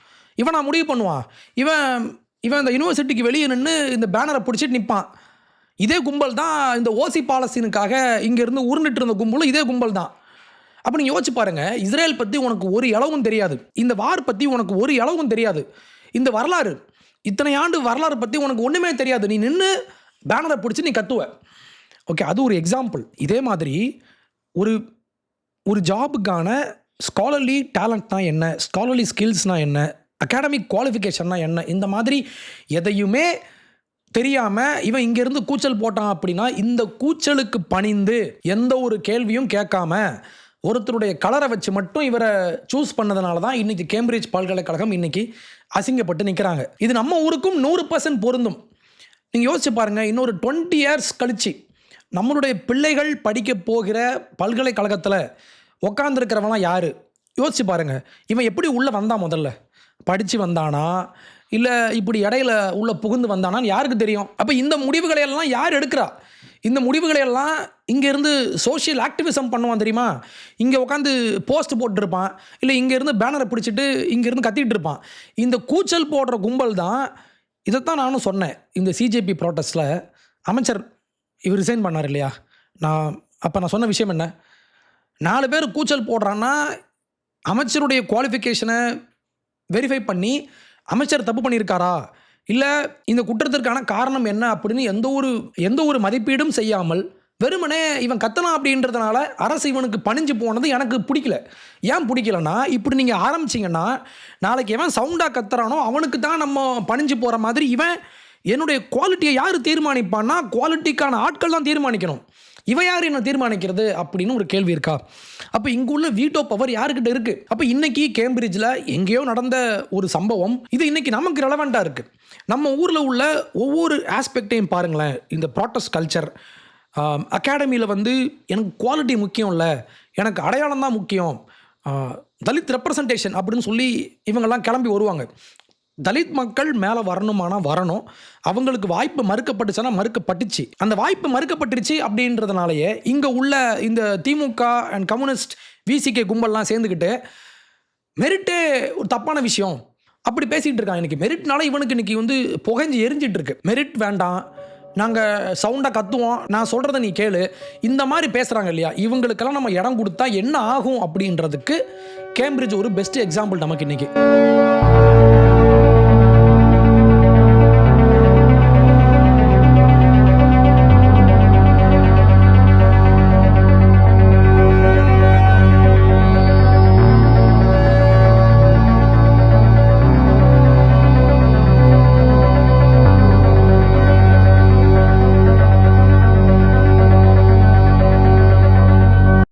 இவன் முடிவு பண்ணுவான். இவன் இந்த யூனிவர்சிட்டிக்கு வெளியே நின்று இந்த பேனரை பிடிச்சிட்டு நிற்பான். இதே கும்பல் தான் இந்த ஓசி பாலஸ்தீனுக்காக இங்கேருந்து உருண்டுட்டு இருந்த கும்பலும் இதே கும்பல் தான். அப்போ நீங்கள் யோசிச்சு பாருங்கள், இஸ்ரேல் பற்றி உனக்கு ஒரு இளவும் தெரியாது, இந்த வார் பற்றி உனக்கு ஒரு இளவும் தெரியாது, இந்த வரலாறு இத்தனை ஆண்டு வரலாறு பற்றி உனக்கு ஒன்றுமே தெரியாது, நீ நின்று பேனரை பிடிச்சி நீ கத்துவ. ஓகே, அது ஒரு எக்ஸாம்பிள். இதே மாதிரி ஒரு ஜாபுக்கான ஸ்காலர்லி டேலண்ட்னா என்ன, ஸ்காலர்லி ஸ்கில்ஸ்னால் என்ன, அகாடமிக் குவாலிஃபிகேஷன்னா என்ன, இந்த மாதிரி எதையுமே தெரியாமல் இவன் இங்கேருந்து கூச்சல் போட்டான் அப்படின்னா இந்த கூச்சலுக்கு பணிந்து எந்த ஒரு கேள்வியும் கேட்காம ஒருத்தருடைய கலரை வச்சு மட்டும் இவரை சூஸ் பண்ணதுனால தான் இன்றைக்கி கேம்பிரிட்ஜ் பல்கலைக்கழகம் இன்றைக்கி அசிங்கப்பட்டு நிற்கிறாங்க. இது நம்ம ஊருக்கும் 100% பொருந்தும். நீங்கள் யோசிச்சு பாருங்கள், இன்னொரு 20 years கழிச்சு நம்மளுடைய பிள்ளைகள் படிக்க போகிற பல்கலைக்கழகத்தில் உக்காந்துருக்கிறவங்களாம் யார்? யோசிச்சு பாருங்கள், இவன் எப்படி உள்ளே வந்தான்? முதல்ல படித்து வந்தானா இல்லை இப்படி இடையில உள்ள புகுந்து வந்தானான்னு யாருக்கு தெரியும்? அப்போ இந்த முடிவுகளையெல்லாம் யார் எடுக்கிறா? இந்த முடிவுகளையெல்லாம் இங்கேருந்து சோஷியல் ஆக்டிவிசம் பண்ணுவான் தெரியுமா? இங்கே உட்காந்து போஸ்ட் போட்டுருப்பான், இல்லை இங்கேருந்து பேனரை பிடிச்சிட்டு இங்கேருந்து கத்திட்டு இருப்பான். இந்த கூச்சல் போடுற கும்பல் தான். இதைத்தான் நானும் சொன்னேன். இந்த சிஜேபி ப்ரோட்டஸ்ட்டில் அமைச்சர் இவர் ரிசைன் பண்ணார் இல்லையா? நான் சொன்ன விஷயம் என்ன, 4 பேர் கூச்சல் போடுறான்னா அமைச்சருடைய குவாலிஃபிகேஷனை வெரிஃபை பண்ணி அமைச்சர் தப்பு பண்ணியிருக்காரா, இல்லை இந்த குற்றத்திற்கான காரணம் என்ன அப்படின்னு எந்த ஒரு மதிப்பீடும் செய்யாமல் வெறுமனே இவன் கத்தலாம் அப்படின்றதுனால அரசு இவனுக்கு பணிஞ்சு போனது எனக்கு பிடிக்கல. ஏன் பிடிக்கலன்னா, இப்படி நீங்கள் ஆரம்பிச்சிங்கன்னா நாளைக்கு எவன் சவுண்டாக கத்துறானோ அவனுக்கு தான் நம்ம பணிஞ்சு போகிற மாதிரி இவன் என்னுடைய குவாலிட்டியை யார் தீர்மானிப்பான்னா குவாலிட்டிக்கான ஆட்கள் தான் தீர்மானிக்கணும். இவன் யார் என்ன தீர்மானிக்கிறது அப்படின்னு ஒரு கேள்வி இருக்கா? அப்போ இங்குள்ள வீட்டோ பவர் யாருக்கிட்ட இருக்குது? அப்போ இன்றைக்கி கேம்பிரிட்ஜில் எங்கேயோ நடந்த ஒரு சம்பவம் இது இன்றைக்கி நமக்கு ரெலவெண்ட்டாக இருக்குது. நம்ம ஊரில் உள்ள ஒவ்வொரு ஆஸ்பெக்டையும் பாருங்களேன். இந்த ப்ராட்டஸ்ட் கல்ச்சர் அகாடமியில் எனக்கு குவாலிட்டி முக்கியம் இல்லை, எனக்கு அடையாளம் தான் முக்கியம், தலித் ரெப்ரசன்டேஷன் அப்படின்னு சொல்லி இவங்கெல்லாம் கிளம்பி வருவாங்க. தலித் மக்கள் மேலே வரணும், அவங்களுக்கு வாய்ப்பு மறுக்கப்பட்டுச்சுன்னா மறுக்கப்பட்டுச்சு. அந்த வாய்ப்பு மறுக்கப்பட்டுருச்சு அப்படின்றதுனாலயே இங்கே உள்ள இந்த திமுக அண்ட் கம்யூனிஸ்ட் விசிகே கும்பல்லாம் சேர்ந்துக்கிட்டு மெரிட்டே ஒரு தப்பான விஷயம் அப்படி பேசிகிட்டு இருக்காங்க. இன்றைக்கி மெரிட்னால இவனுக்கு இன்றைக்கி புகைஞ்சு எரிஞ்சிட்டு இருக்கு. மெரிட் வேண்டாம், நாங்கள் சவுண்டாக கத்துவோம், நான் சொல்கிறத நீ கேளு, இந்த மாதிரி பேசுகிறாங்க இல்லையா? இவங்களுக்கெல்லாம் நம்ம இடம் கொடுத்தா என்ன ஆகும் அப்படின்றதுக்கு கேம்பிரிட்ஜ் ஒரு பெஸ்ட் எக்ஸாம்பிள் நமக்கு இன்றைக்கி.